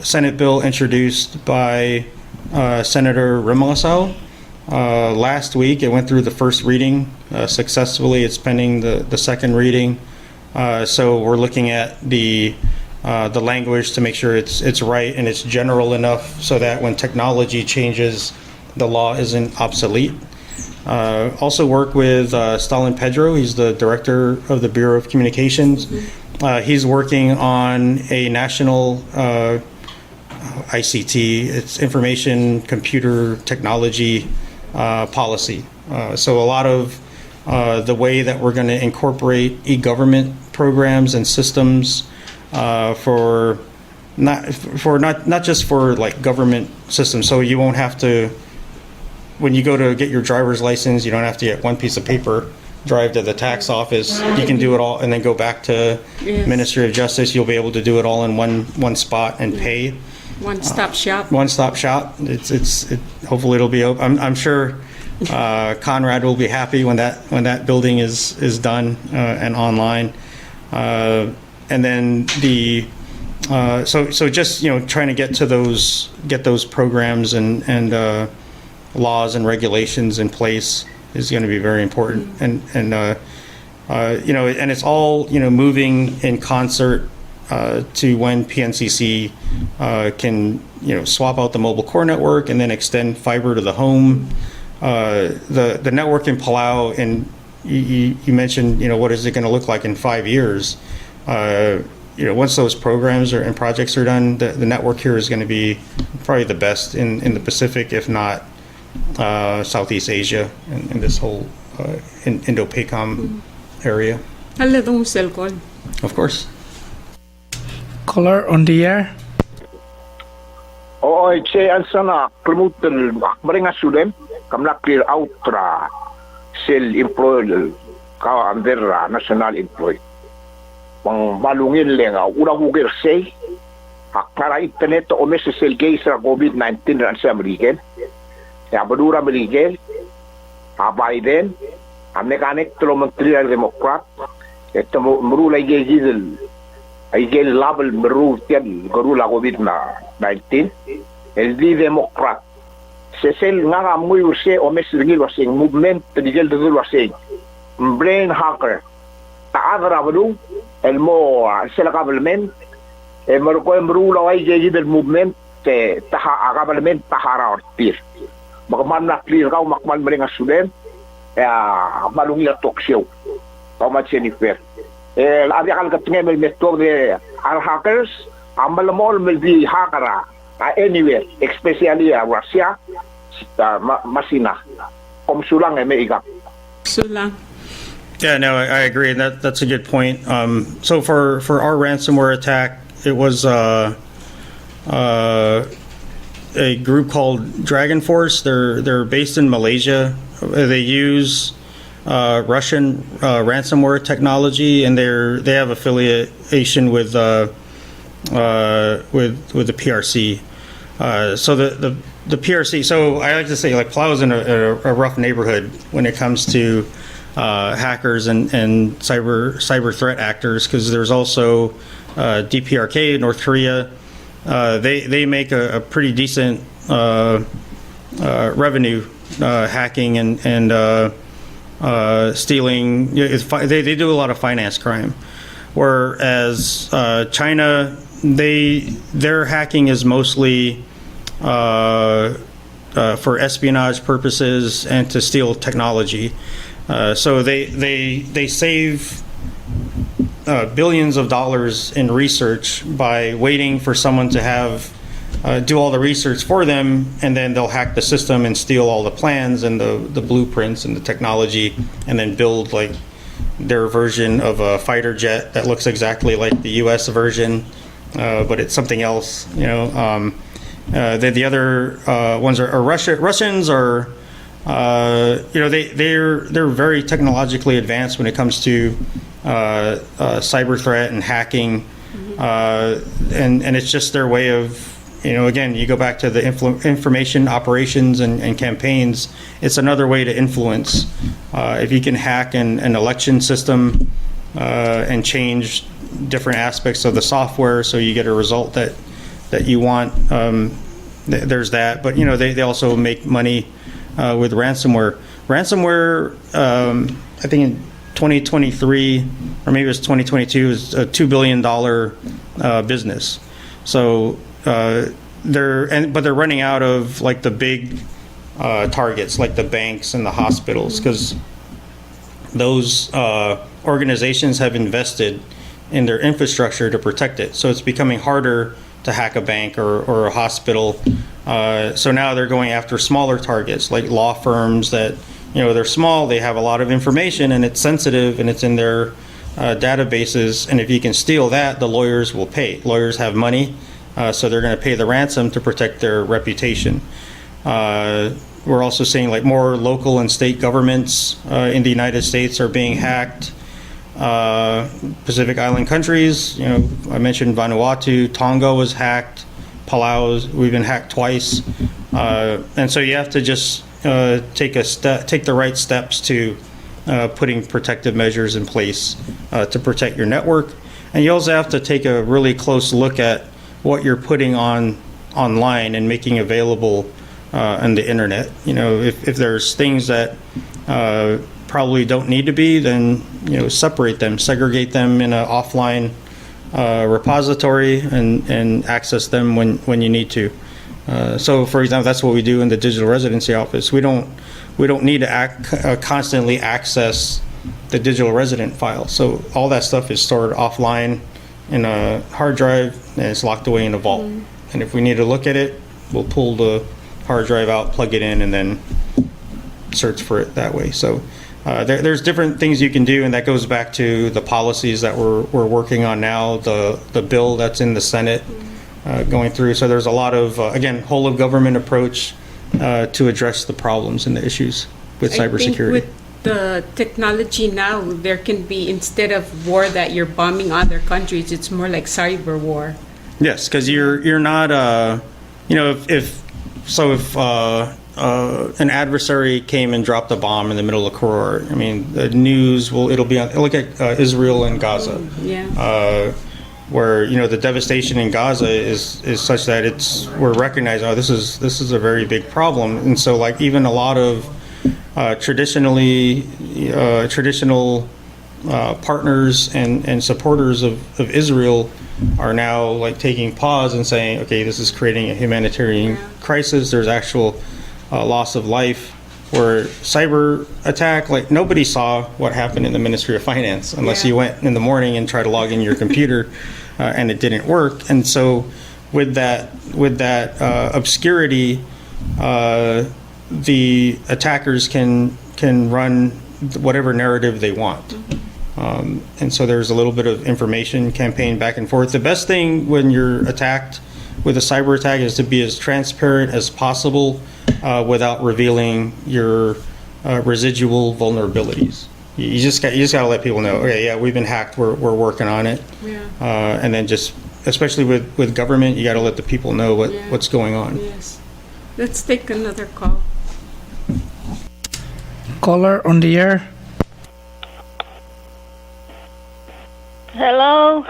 Senate bill introduced by Senator Remolasao. Last week, it went through the first reading successfully. It's pending the second reading. So we're looking at the language to make sure it's right and it's general enough so that when technology changes, the law isn't obsolete. Also work with Stalin Pedro. He's the director of the Bureau of Communications. He's working on a national ICT, it's information computer technology policy. So a lot of the way that we're going to incorporate e-government programs and systems for not just for like government systems. So you won't have to, when you go to get your driver's license, you don't have to get one piece of paper, drive to the tax office. You can do it all and then go back to Ministry of Justice. You'll be able to do it all in one spot and pay. One-stop shop. One-stop shop. Hopefully it'll be open. I'm sure Conrad will be happy when that building is done and online. And then so just trying to get those programs and laws and regulations in place is going to be very important. And it's all moving in concert to when PNCC can swap out the mobile core network and then extend fiber to the home. The network in Palau, and you mentioned what is it going to look like in 5 years. Once those programs and projects are done, the network here is going to be probably the best in the Pacific, if not Southeast Asia and this whole Indo-PACOM area. Of course. Caller on the air. Oi, che Anson klimutan maringa student kamla clear out tra sel employee ka under national employee. Pang balungin lenga ura hugir say para internet o mesesel gay sa COVID-19 ran sa American. Ya badura American. Biden ang mekanik tro menteri Democrat ito murulay gizil ay gel label merutian gorula COVID-19 el di Democrat sesel nga muy urse o mesesel wasing movement digel de wasing brain hacker taadra badu el mo sela government e marko emrula ay gel movement te taha government tahara ortir bagaman na clear ka makman maring student malungi talk show tama Jennifer abi akal katnge mel metode al hackers amal mol mel di hackera anywhere especially Russia masina om sulang igap sulang. Yeah, no, I agree. That's a good point. So for our ransomware attack, it was a group called Dragon Force. They're based in Malaysia. They use Russian ransomware technology, and they have affiliation with the PRC. So the PRC. So I like to say, like, Palau is in a rough neighborhood when it comes to hackers and cyber threat actors, because there's also DPRK, North Korea. They make a pretty decent revenue hacking and stealing. They do a lot of finance crime, whereas China, their hacking is mostly for espionage purposes and to steal technology. So they save billions of dollars in research by waiting for someone to have do all the research for them, and then they'll hack the system and steal all the plans and the blueprints and the technology, and then build like their version of a fighter jet that looks exactly like the U.S. version, but it's something else. The other ones are Russians are. They're very technologically advanced when it comes to cyber threat and hacking, and it's just their way of, again, you go back to the information operations and campaigns. It's another way to influence. If you can hack an election system and change different aspects of the software so you get a result that you want, there's that. But they also make money with ransomware. Ransomware, I think in 2023, or maybe it was 2022, is a $2 billion business. So they're running out of like the big targets, like the banks and the hospitals, because those organizations have invested in their infrastructure to protect it. So it's becoming harder to hack a bank or a hospital. So now they're going after smaller targets, like law firms that, they're small, they have a lot of information, and it's sensitive, and it's in their databases. And if you can steal that, the lawyers will pay. Lawyers have money, so they're going to pay the ransom to protect their reputation. We're also seeing like more local and state governments in the United States are being hacked. Pacific Island countries, I mentioned Vanuatu, Tonga was hacked, Palau, we've been hacked twice. And so you have to just take the right steps to putting protective measures in place to protect your network. And you also have to take a really close look at what you're putting online and making available on the internet. If there's things that probably don't need to be, then separate them, segregate them in an offline repository, and access them when you need to. So, for example, that's what we do in the digital residency office. We don't need to constantly access the digital resident file. So all that stuff is stored offline in a hard drive, and it's locked away in a vault. And if we need to look at it, we'll pull the hard drive out, plug it in, and then search for it that way. So there's different things you can do, and that goes back to the policies that we're working on now, the bill that's in the Senate going through. So there's a lot of, again, whole of government approach to address the problems and the issues with cybersecurity. With the technology now, there can be, instead of war that you're bombing other countries, it's more like cyber war. Yes, because you're not, if an adversary came and dropped a bomb in the middle of Koror, the news it'll be on. Look at Israel and Gaza, where the devastation in Gaza is such that we're recognizing, this is a very big problem. And so like even a lot of traditional partners and supporters of Israel are now like taking pause and saying, okay, this is creating a humanitarian crisis. There's actual loss of life. Where cyber attack, like nobody saw what happened in the Ministry of Finance unless you went in the morning and tried to log in your computer and it didn't work. And so with that obscurity, the attackers can run whatever narrative they want. And so there's a little bit of information campaign back and forth. The best thing when you're attacked with a cyber attack is to be as transparent as possible without revealing your residual vulnerabilities. You just got to let people know, okay, we've been hacked, we're working on it. And then just, especially with government, you got to let the people know what's going on. Yes. Let's take another call. Caller on the air. Hello.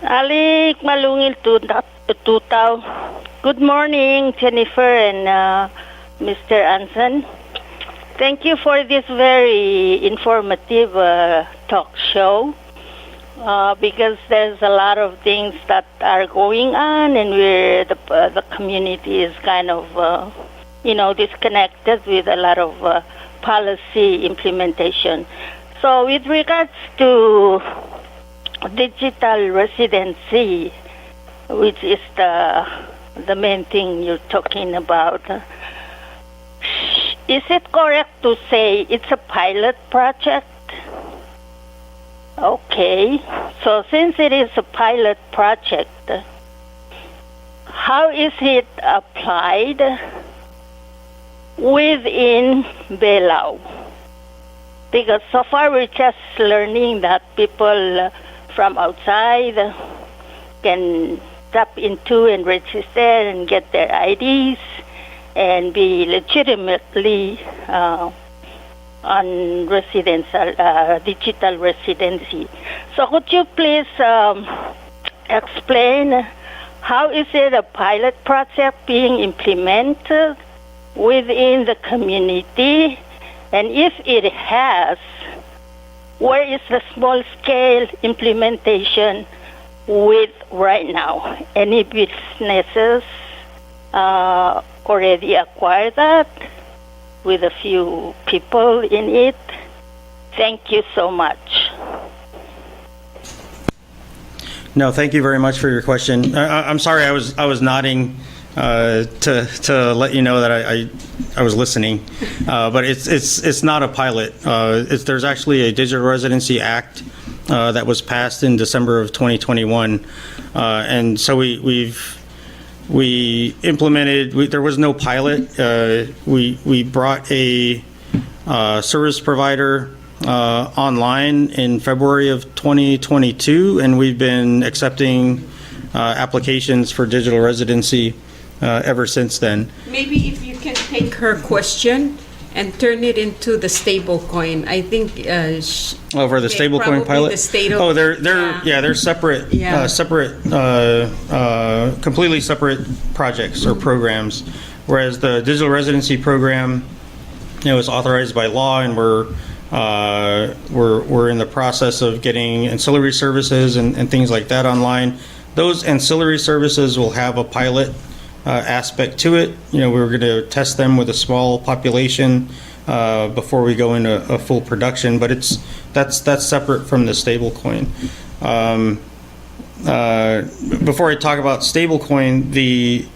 Alik Malungil Tutaw. Good morning, Jennifer and Mr. Anson. Thank you for this very informative talk show because there's a lot of things that are going on, and the community is kind of disconnected with a lot of policy implementation. So with regards to digital residency, which is the main thing you're talking about, is it correct to say it's a pilot project? Okay, so since it is a pilot project, how is it applied within Palau? Because so far we're just learning that people from outside can tap into and register and get their IDs and be legitimately on digital residency. So could you please explain how is it a pilot project being implemented within the community, and if it has, where is the small-scale implementation with right now? Any businesses already acquired that? with a few people in it. Thank you so much. No, thank you very much for your question. I'm sorry, I was nodding to let you know that I was listening, but it's not a pilot. There's actually a Digital Residency Act that was passed in December of 2021, and so we implemented. There was no pilot. We brought a service provider online in February of 2022, and we've been accepting applications for digital residency ever since then. Maybe if you can take her question and turn it into the stablecoin. I think. For the stablecoin pilot. They're separate. Yeah. Completely separate projects or programs. Whereas the digital residency program, is authorized by law, and we're in the process of getting ancillary services and things like that online. Those ancillary services will have a pilot aspect to it. We're going to test them with a small population before we go into a full production, but that's separate from the stablecoin. Before I talk about stablecoin, the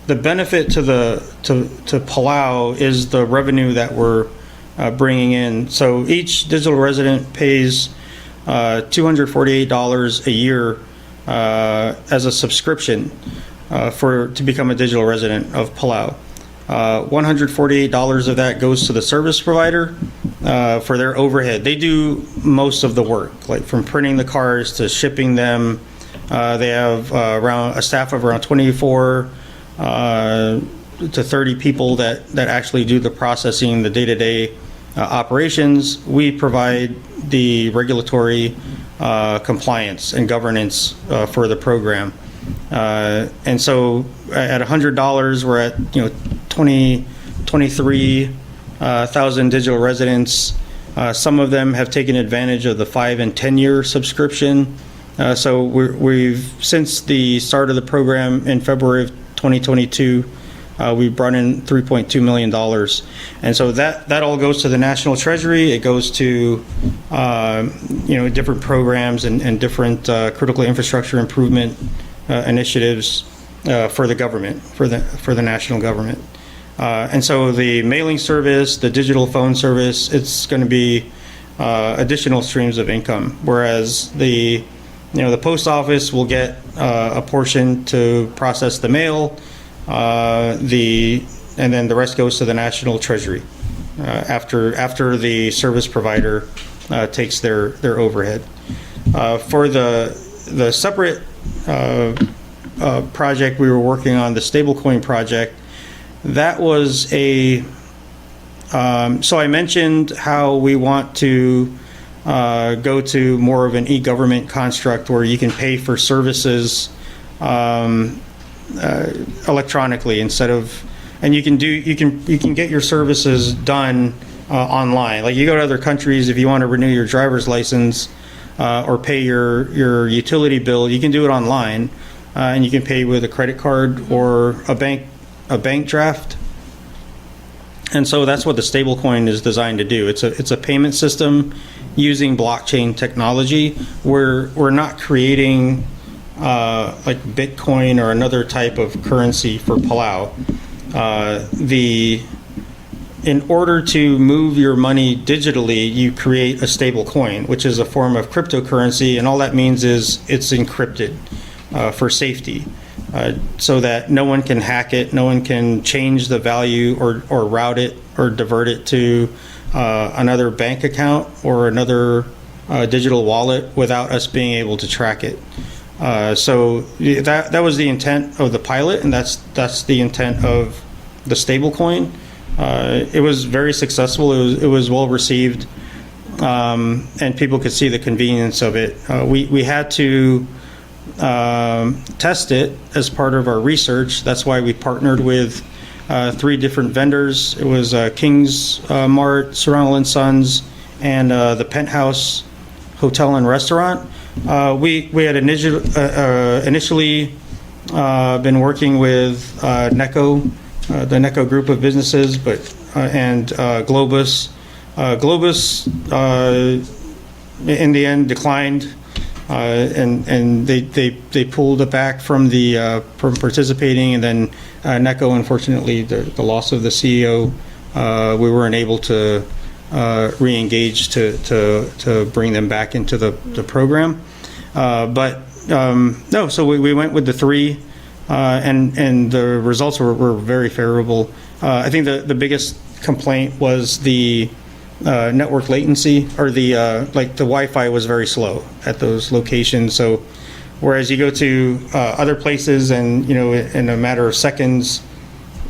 benefit to Palau is the revenue that we're bringing in. So each digital resident pays $248 a year as a subscription to become a digital resident of Palau. $148 of that goes to the service provider for their overhead. They do most of the work, like from printing the cards to shipping them. They have around a staff of around 24 to 30 people that actually do the processing, the day-to-day operations. We provide the regulatory compliance and governance for the program. And so at $100, we're at 23,000 digital residents. Some of them have taken advantage of the 5 and 10-year subscription. So we've since the start of the program in February of 2022, we brought in $3.2 million. And so that all goes to the National Treasury. It goes to different programs and different critical infrastructure improvement initiatives for the government, for the national government. And so the mailing service, the digital phone service, it's going to be additional streams of income, whereas the post office will get a portion to process the mail, and then the rest goes to the National Treasury after the service provider takes their overhead. For the separate project we were working on, the stablecoin project, that was so I mentioned how we want to go to more of an e-government construct where you can pay for services electronically instead of, and you can get your services done online. Like you go to other countries, if you want to renew your driver's license or pay your utility bill, you can do it online, and you can pay with a credit card or a bank draft. And so that's what the stablecoin is designed to do. It's a payment system using blockchain technology. We're not creating like Bitcoin or another type of currency for Palau. In order to move your money digitally, you create a stable coin, which is a form of cryptocurrency, and all that means is it's encrypted for safety, so that no one can hack it, no one can change the value or route it or divert it to another bank account or another digital wallet without us being able to track it. So that was the intent of the pilot, and that's the intent of the stablecoin. It was very successful. It was well received, and people could see the convenience of it. We had to test it as part of our research. That's why we partnered with 3 different vendors. It was King's Mart, Serrano & Sons, and the Penthouse Hotel and Restaurant. We had initially been working with NECO the NECO group of businesses, but and Globus. Globus in the end declined, and they pulled it back from the from participating, and then NECO, unfortunately, the loss of the CEO, we weren't able to re-engage to bring them back into the program. No, so we went with the 3, and the results were very favorable. I think the biggest complaint was the network latency, or the like the Wi-Fi was very slow at those locations. So whereas you go to other places and in a matter of seconds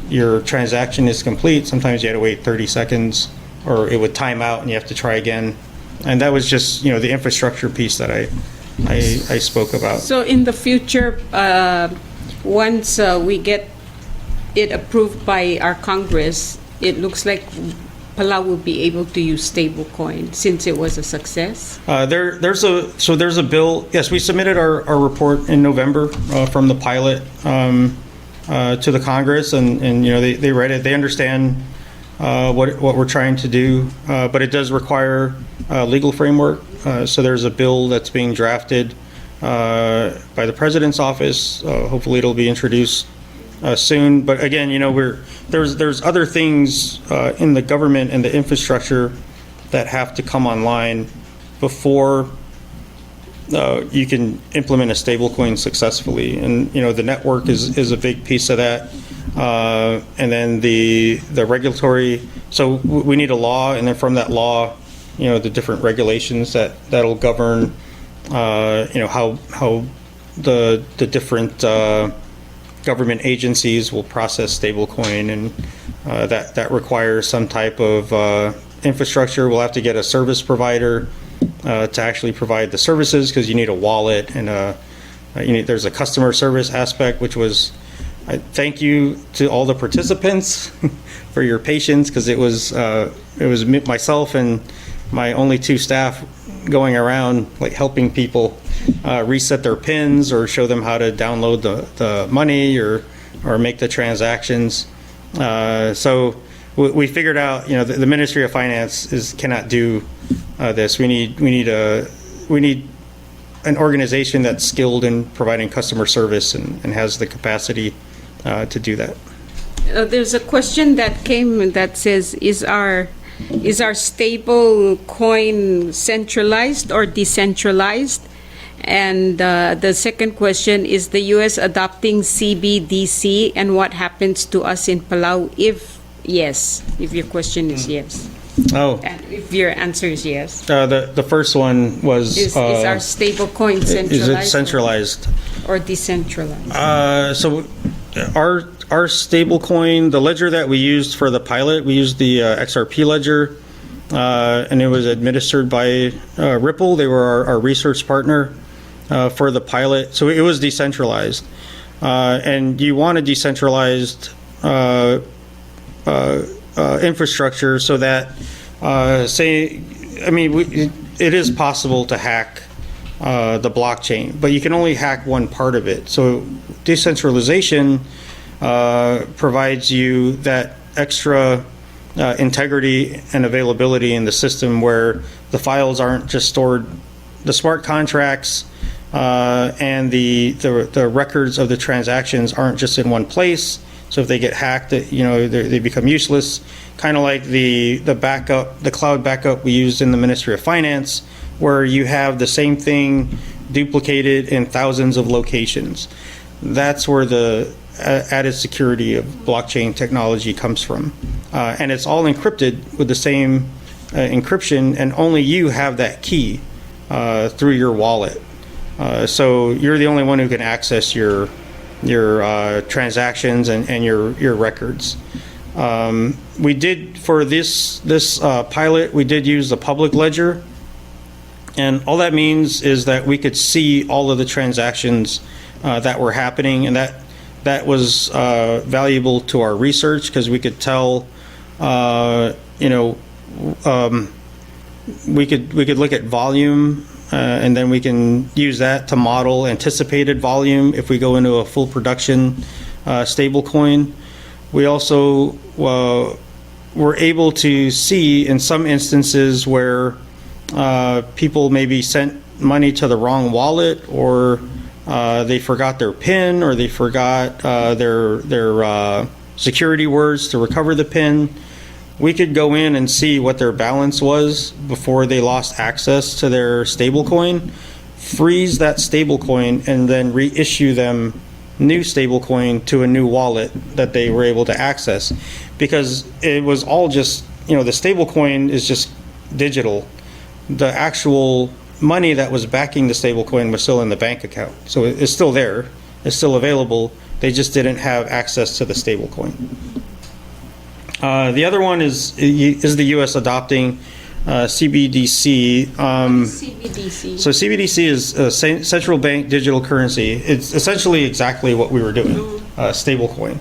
your transaction is complete, sometimes you had to wait 30 seconds or it would time out and you have to try again. And that was just the infrastructure piece that I spoke about. So in the future, once we get it approved by our Congress, it looks like Palau will be able to use stablecoin since it was a success. There's a bill. Yes, we submitted our report in November from the pilot to the Congress, and they read it. They understand what we're trying to do, but it does require a legal framework. So there's a bill that's being drafted by the President's office. Hopefully, it'll be introduced soon. But again, there's other things in the government and the infrastructure that have to come online before you can implement a stablecoin successfully. And the network is a big piece of that. And then the regulatory. So we need a law, and then from that law, the different regulations that'll govern how the different government agencies will process stablecoin, and that requires some type of infrastructure. We'll have to get a service provider to actually provide the services, because you need a wallet, and there's a customer service aspect, which was thank you to all the participants for your patience, because it was myself and my only 2 staff going around helping people reset their PINs or show them how to download the money or make the transactions. So we figured out, the Ministry of Finance cannot do this. We need an organization that's skilled in providing customer service and has the capacity to do that. There's a question that came that says, is our stable coin centralized or decentralized? And the second question is, the U.S. adopting CBDC, and what happens to us in Palau if yes? If your question is yes. Oh. And if your answer is yes. The first one was... Is our stable coin centralized? Is it centralized? Or decentralized? So our stable coin, the ledger that we used for the pilot, we used the XRP ledger, and it was administered by Ripple. They were our research partner for the pilot. So it was decentralized. And you want a decentralized infrastructure so that, it is possible to hack the blockchain, but you can only hack one part of it. So decentralization provides you that extra integrity and availability in the system, where the files aren't just stored, the smart contracts and the records of the transactions aren't just in one place. So if they get hacked, they become useless. Kind of like the backup, the cloud backup we used in the Ministry of Finance, where you have the same thing duplicated in thousands of locations. That's where the added security of blockchain technology comes from. And it's all encrypted with the same encryption, and only you have that key through your wallet. So you're the only one who can access your transactions and your records. We did, for this pilot, we did use the public ledger, and all that means is that we could see all of the transactions that were happening, and that was valuable to our research, because we could tell, we could look at volume, and then we can use that to model anticipated volume if we go into a full production stable coin. We also were able to see in some instances where people maybe sent money to the wrong wallet, or they forgot their PIN, or they forgot their security words to recover the PIN. We could go in and see what their balance was before they lost access to their stablecoin, freeze that stablecoin, and then reissue them new stablecoin to a new wallet that they were able to access. Because it was all just, the stablecoin is just digital. The actual money that was backing the stablecoin was still in the bank account. So it's still there, it's still available. They just didn't have access to the stablecoin. The other one is the U.S. adopting CBDC. CBDC. So CBDC is a central bank digital currency. It's essentially exactly what we were doing, stablecoin.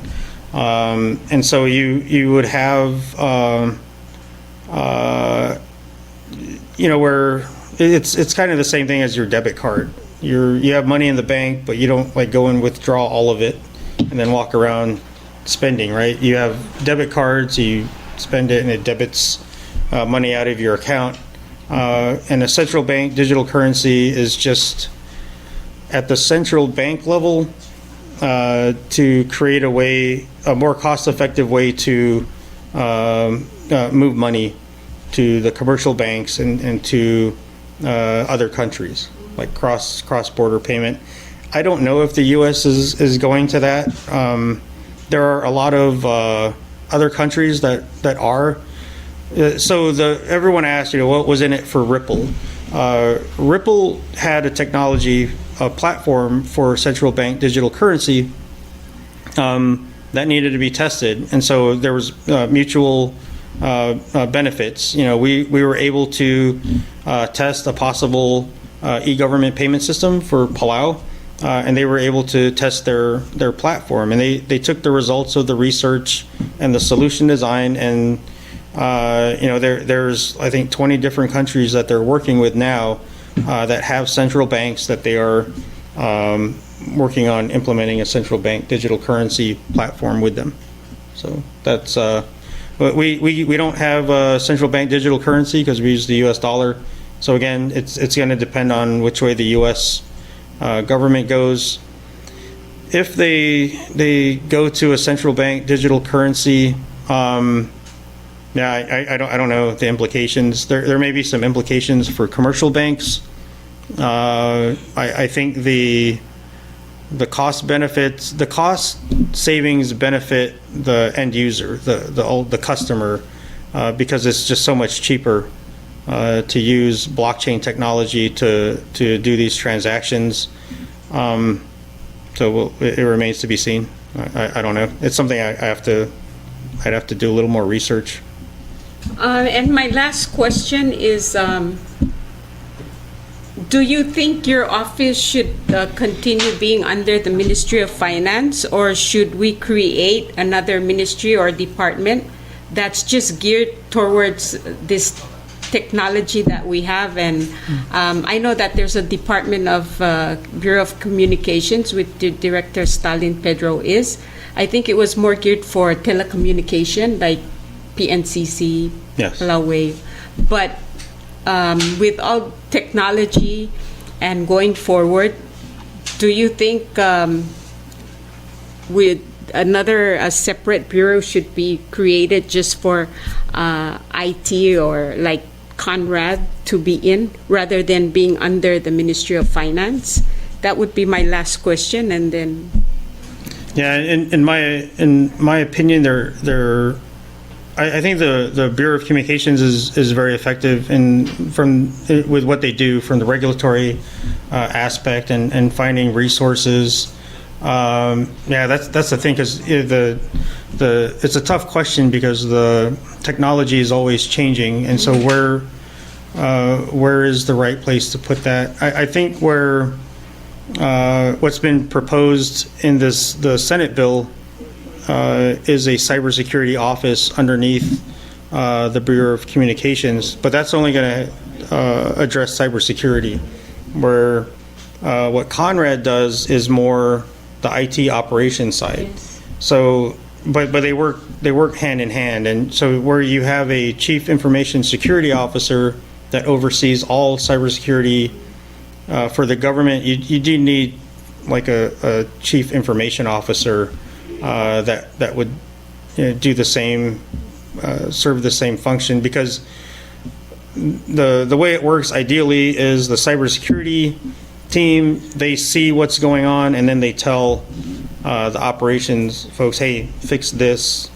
And so you would have, where it's kind of the same thing as your debit card. You have money in the bank, but you don't go and withdraw all of it and then walk around spending, right? You have debit cards, you spend it and it debits money out of your account. And a central bank digital currency is just at the central bank level to create a more cost-effective way to move money to the commercial banks and to other countries, like cross-border payment. I don't know if the U.S. is going to that. There are a lot of other countries that are. So everyone asked, what was in it for Ripple? Ripple had a platform for central bank digital currency that needed to be tested, and so there was mutual benefits. We were able to test a possible e-government payment system for Palau. And they were able to test their platform, and they took the results of the research and the solution design, and there's I think 20 different countries that they're working with now that have central banks that they are working on implementing a central bank digital currency platform with them. So that's but we don't have a central bank digital currency because we use the U.S. dollar. So again, it's going to depend on which way the U.S. Government goes. If they go to a central bank digital currency, I don't know the implications. There may be some implications for commercial banks. I think the cost benefits, the cost savings benefit the end user, the customer, because it's just so much cheaper to use blockchain technology to do these transactions. So it remains to be seen. I don't know. It's something I'd have to do a little more research. And my last question is, do you think your office should continue being under the Ministry of Finance, or should we create another ministry or department that's just geared towards this technology that we have? And I know that there's a department of Bureau of Communications with the Director Stalin Pedro is. I think it was more geared for telecommunication, like PNCC, yes, Palau Wave. But with all technology and going forward, do you think with a separate bureau should be created just for IT, or like Conrad to be in, rather than being under the Ministry of Finance? That would be my last question, and then. Yeah, in my opinion, I think the Bureau of Communications is very effective with what they do from the regulatory aspect and finding resources. That's the thing, because it's a tough question because the technology is always changing, and so where is the right place to put that? I think what's been proposed in the Senate bill is a cybersecurity office underneath the Bureau of Communications, but that's only going to address cybersecurity, where what Conrad does is more the IT operations side. Yes. So but they work hand in hand. And so where you have a chief information security officer that oversees all cybersecurity for the government, you do need like a chief information officer that would do the same, serve the same function, because the way it works ideally is the cybersecurity team, they see what's going on, and then they tell the operations folks, hey, fix this,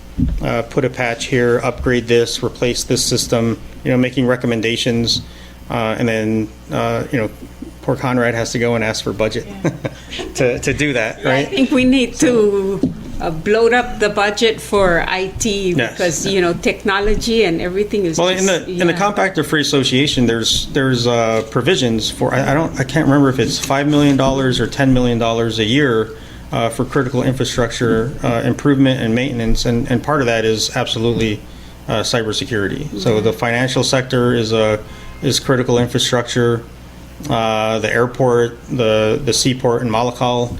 put a patch here, upgrade this, replace this system, making recommendations, and then poor Conrad has to go and ask for budget to do that, right? I think we need to bloat up the budget for IT, because technology and everything is. Well, in the Compact of Free Association, there's provisions for I can't remember if it's $5 million or $10 million a year for critical infrastructure improvement and maintenance, and part of that is absolutely cybersecurity. Mm-hmm. So the financial sector is critical infrastructure. The airport, the seaport in Malakal,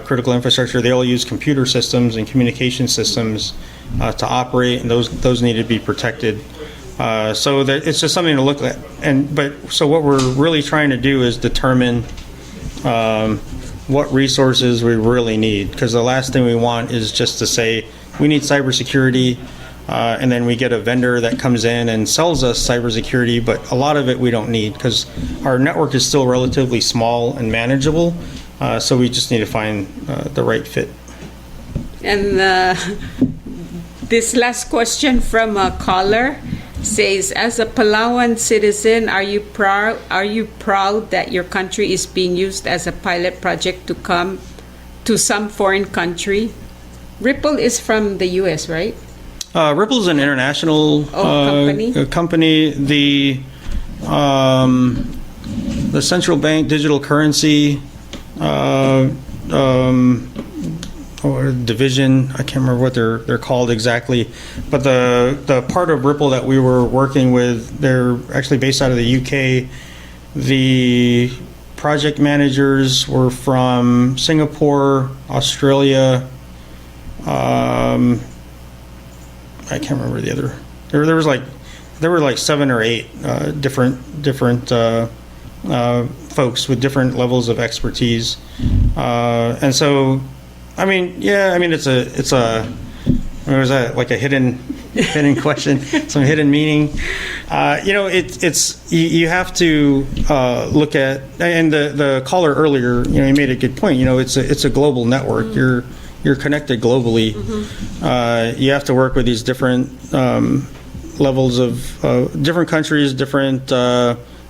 critical infrastructure, they all use computer systems and communication systems to operate, and those need to be protected. So that it's just something to look at. So what we're really trying to do is determine what resources we really need, because the last thing we want is just to say we need cybersecurity, and then we get a vendor that comes in and sells us cybersecurity, but a lot of it we don't need because our network is still relatively small and manageable. So we just need to find the right fit. And this last question from a caller says, as a Palauan citizen, are you proud that your country is being used as a pilot project to come to some foreign country? Ripple is from the US, right? Ripple is an international company. The central bank digital currency or division, I can't remember what they're called exactly, but the part of Ripple that we were working with, they're actually based out of the UK. The project managers were from Singapore, Australia. I can't remember the other. There were like 7 or 8 different folks with different levels of expertise, and so, it's was that like a hidden question, some hidden meaning? You have to look at, and the caller earlier, he made a good point. It's a global network. Mm-hmm. You're connected globally. Mm-hmm. You have to work with these different levels of different countries, different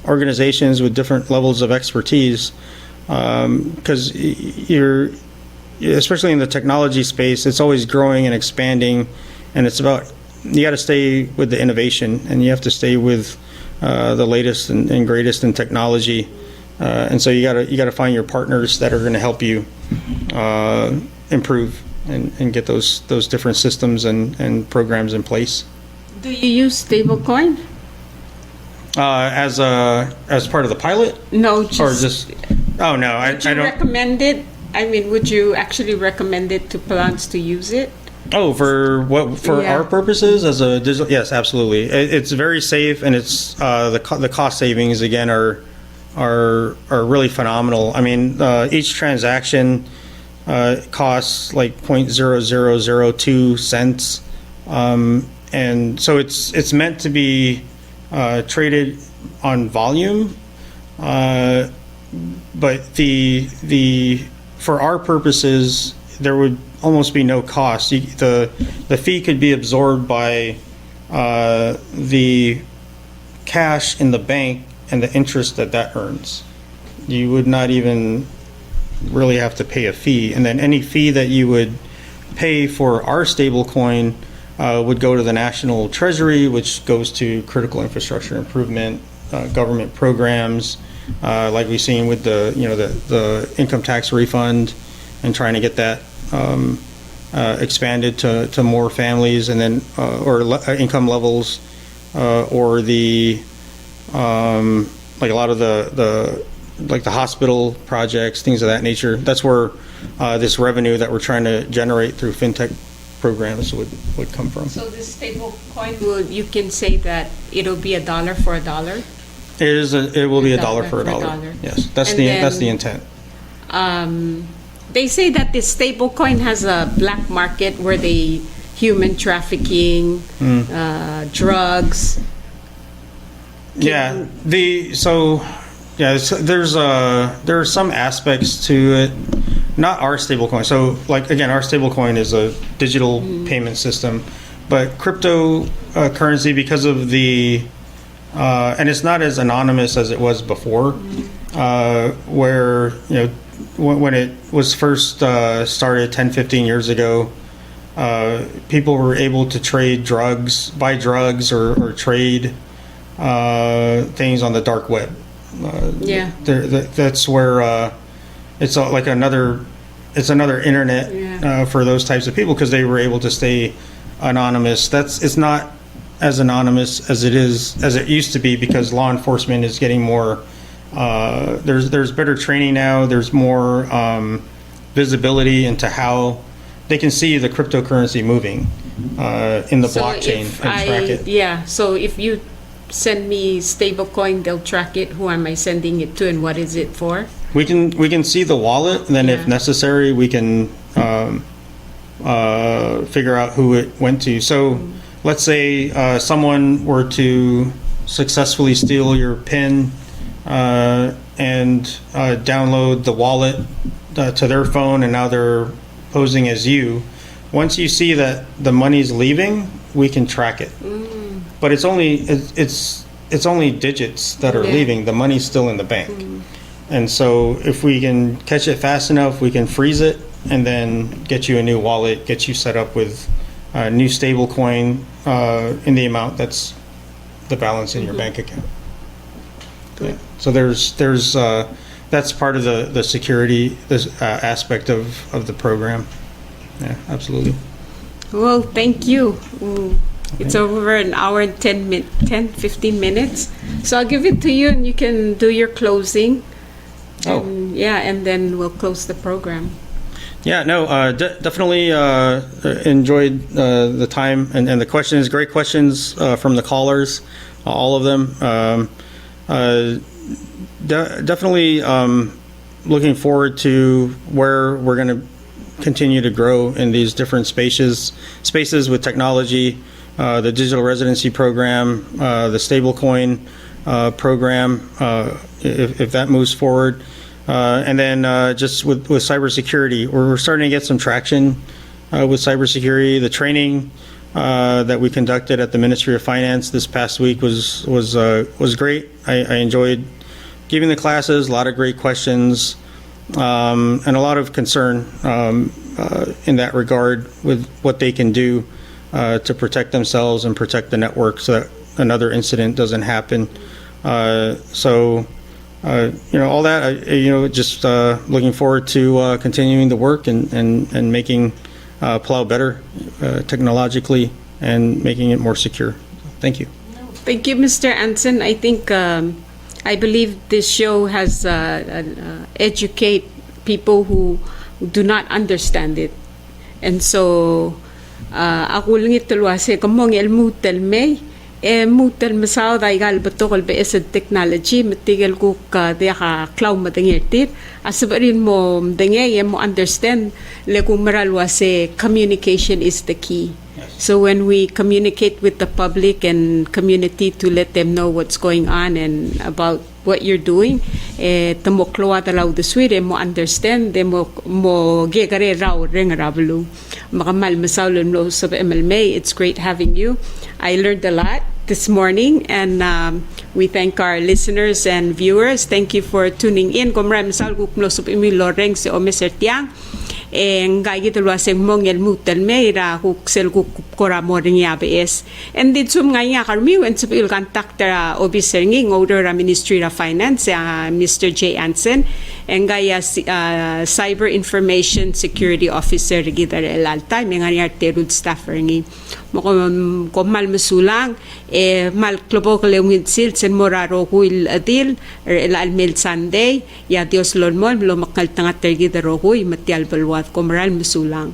organizations with different levels of expertise, because especially in the technology space, it's always growing and expanding, and it's about, you got to stay with the innovation, and you have to stay with the latest and greatest in technology, and so you got to find your partners that are going to help you improve and get those different systems and programs in place. Do you use stablecoin? As part of the pilot? No, Oh no, I don't recommend it. Would you actually recommend it to Palauans to use it? Oh, for what? For our purposes as a digital? Yes, absolutely. It's very safe, and it's the cost savings again are really phenomenal. Each transaction costs like 0.0002 cents, and so it's meant to be traded on volume, but for our purposes there would almost be no cost. The fee could be absorbed by the cash in the bank and the interest that earns. You would not even really have to pay a fee, and then any fee that you would pay for our stablecoin would go to the national treasury, which goes to critical infrastructure improvement, government programs, like we've seen with the income tax refund, and trying to get that expanded to more families, and then or income levels, or the like a lot of the hospital projects, things of that nature. That's where this revenue that we're trying to generate through fintech programs would come from. So this stable coin, you can say that it'll be $1 for $1? It will be $1 for $1. Yes, that's the intent. They say that this stable coin has a black market where they human trafficking, drugs. Yeah, there are some aspects to it. Not our stablecoin. So, like again, our stablecoin is a digital payment system, but cryptocurrency, because of the and it's not as anonymous as it was before, where when it was first started 10-15 years ago, people were able to trade drugs, buy drugs, or trade things on the dark web. That's where it's like another internet for those types of people, because they were able to stay anonymous. It's not as anonymous as it used to be, because law enforcement is getting more. There's better training now. There's more visibility into how they can see the cryptocurrency moving in the blockchain and track it. Yeah. So if you send me stablecoin, they'll track it. Who am I sending it to, and what is it for? We can see the wallet, and then if necessary, we can figure out who it went to. So let's say someone were to successfully steal your PIN and download the wallet to their phone, and now they're posing as you. Once you see that the money's leaving, we can track it. But it's only digits that are leaving. The money's still in the bank. And so if we can catch it fast enough, we can freeze it and then get you a new wallet, get you set up with a new stable coin in the amount that's the balance in your bank account. Yeah. So there's that's part of the security aspect of the program. Yeah, absolutely. Well, thank you. It's over an hour and 15 minutes. So I'll give it to you, and you can do your closing. And then we'll close the program. Yeah, no, definitely enjoyed the time and the questions. Great questions from the callers, all of them. Definitely looking forward to where we're going to continue to grow in these different spaces with technology, the digital residency program, the stablecoin program, if that moves forward. And then just with cybersecurity, we're starting to get some traction with cybersecurity. The training that we conducted at the Ministry of Finance this past week was great. I enjoyed giving the classes, a lot of great questions, and a lot of concern in that regard with what they can do to protect themselves and protect the network so that another incident doesn't happen. All that, just looking forward to continuing the work and making Palau better technologically and making it more secure. Thank you. Thank you, Mr. Anson. I think, I believe this show has educate people who do not understand it. And so, ako lang itulwase kamong elmutel may, mutel masaw daigal batokal beesed technology matigal ko ka dia ka cloud madangirtit asabarin mo dangay mo understand le kung maralwase communication is the key. So when we communicate with the public and community to let them know what's going on and about what you're doing, tamo kloa talaw the swire mo understand mo gegare raw rengarablu makamal masaulun lo sa MLMay. It's great having you. I learned a lot this morning, and we thank our listeners and viewers. Thank you for tuning in. Komram sal kuklo sup imi loreng se omeser tiang en gagi tulwa se mongel mutel meira kuk sel kuk kora moring yabes and did sum ngaya karmi when sup il contact officer nging order Ministry of Finance Mr. J. Anson en gaya Cyber Information Security Officer gidar elalta menganiar terud staffer ngi mo mal masulang mal klobo kalewin sil sen moraro kuil adil el almel Sunday ya Dios lon mo lo makal tanga tergidaro kuy matial balwat komeral masulang.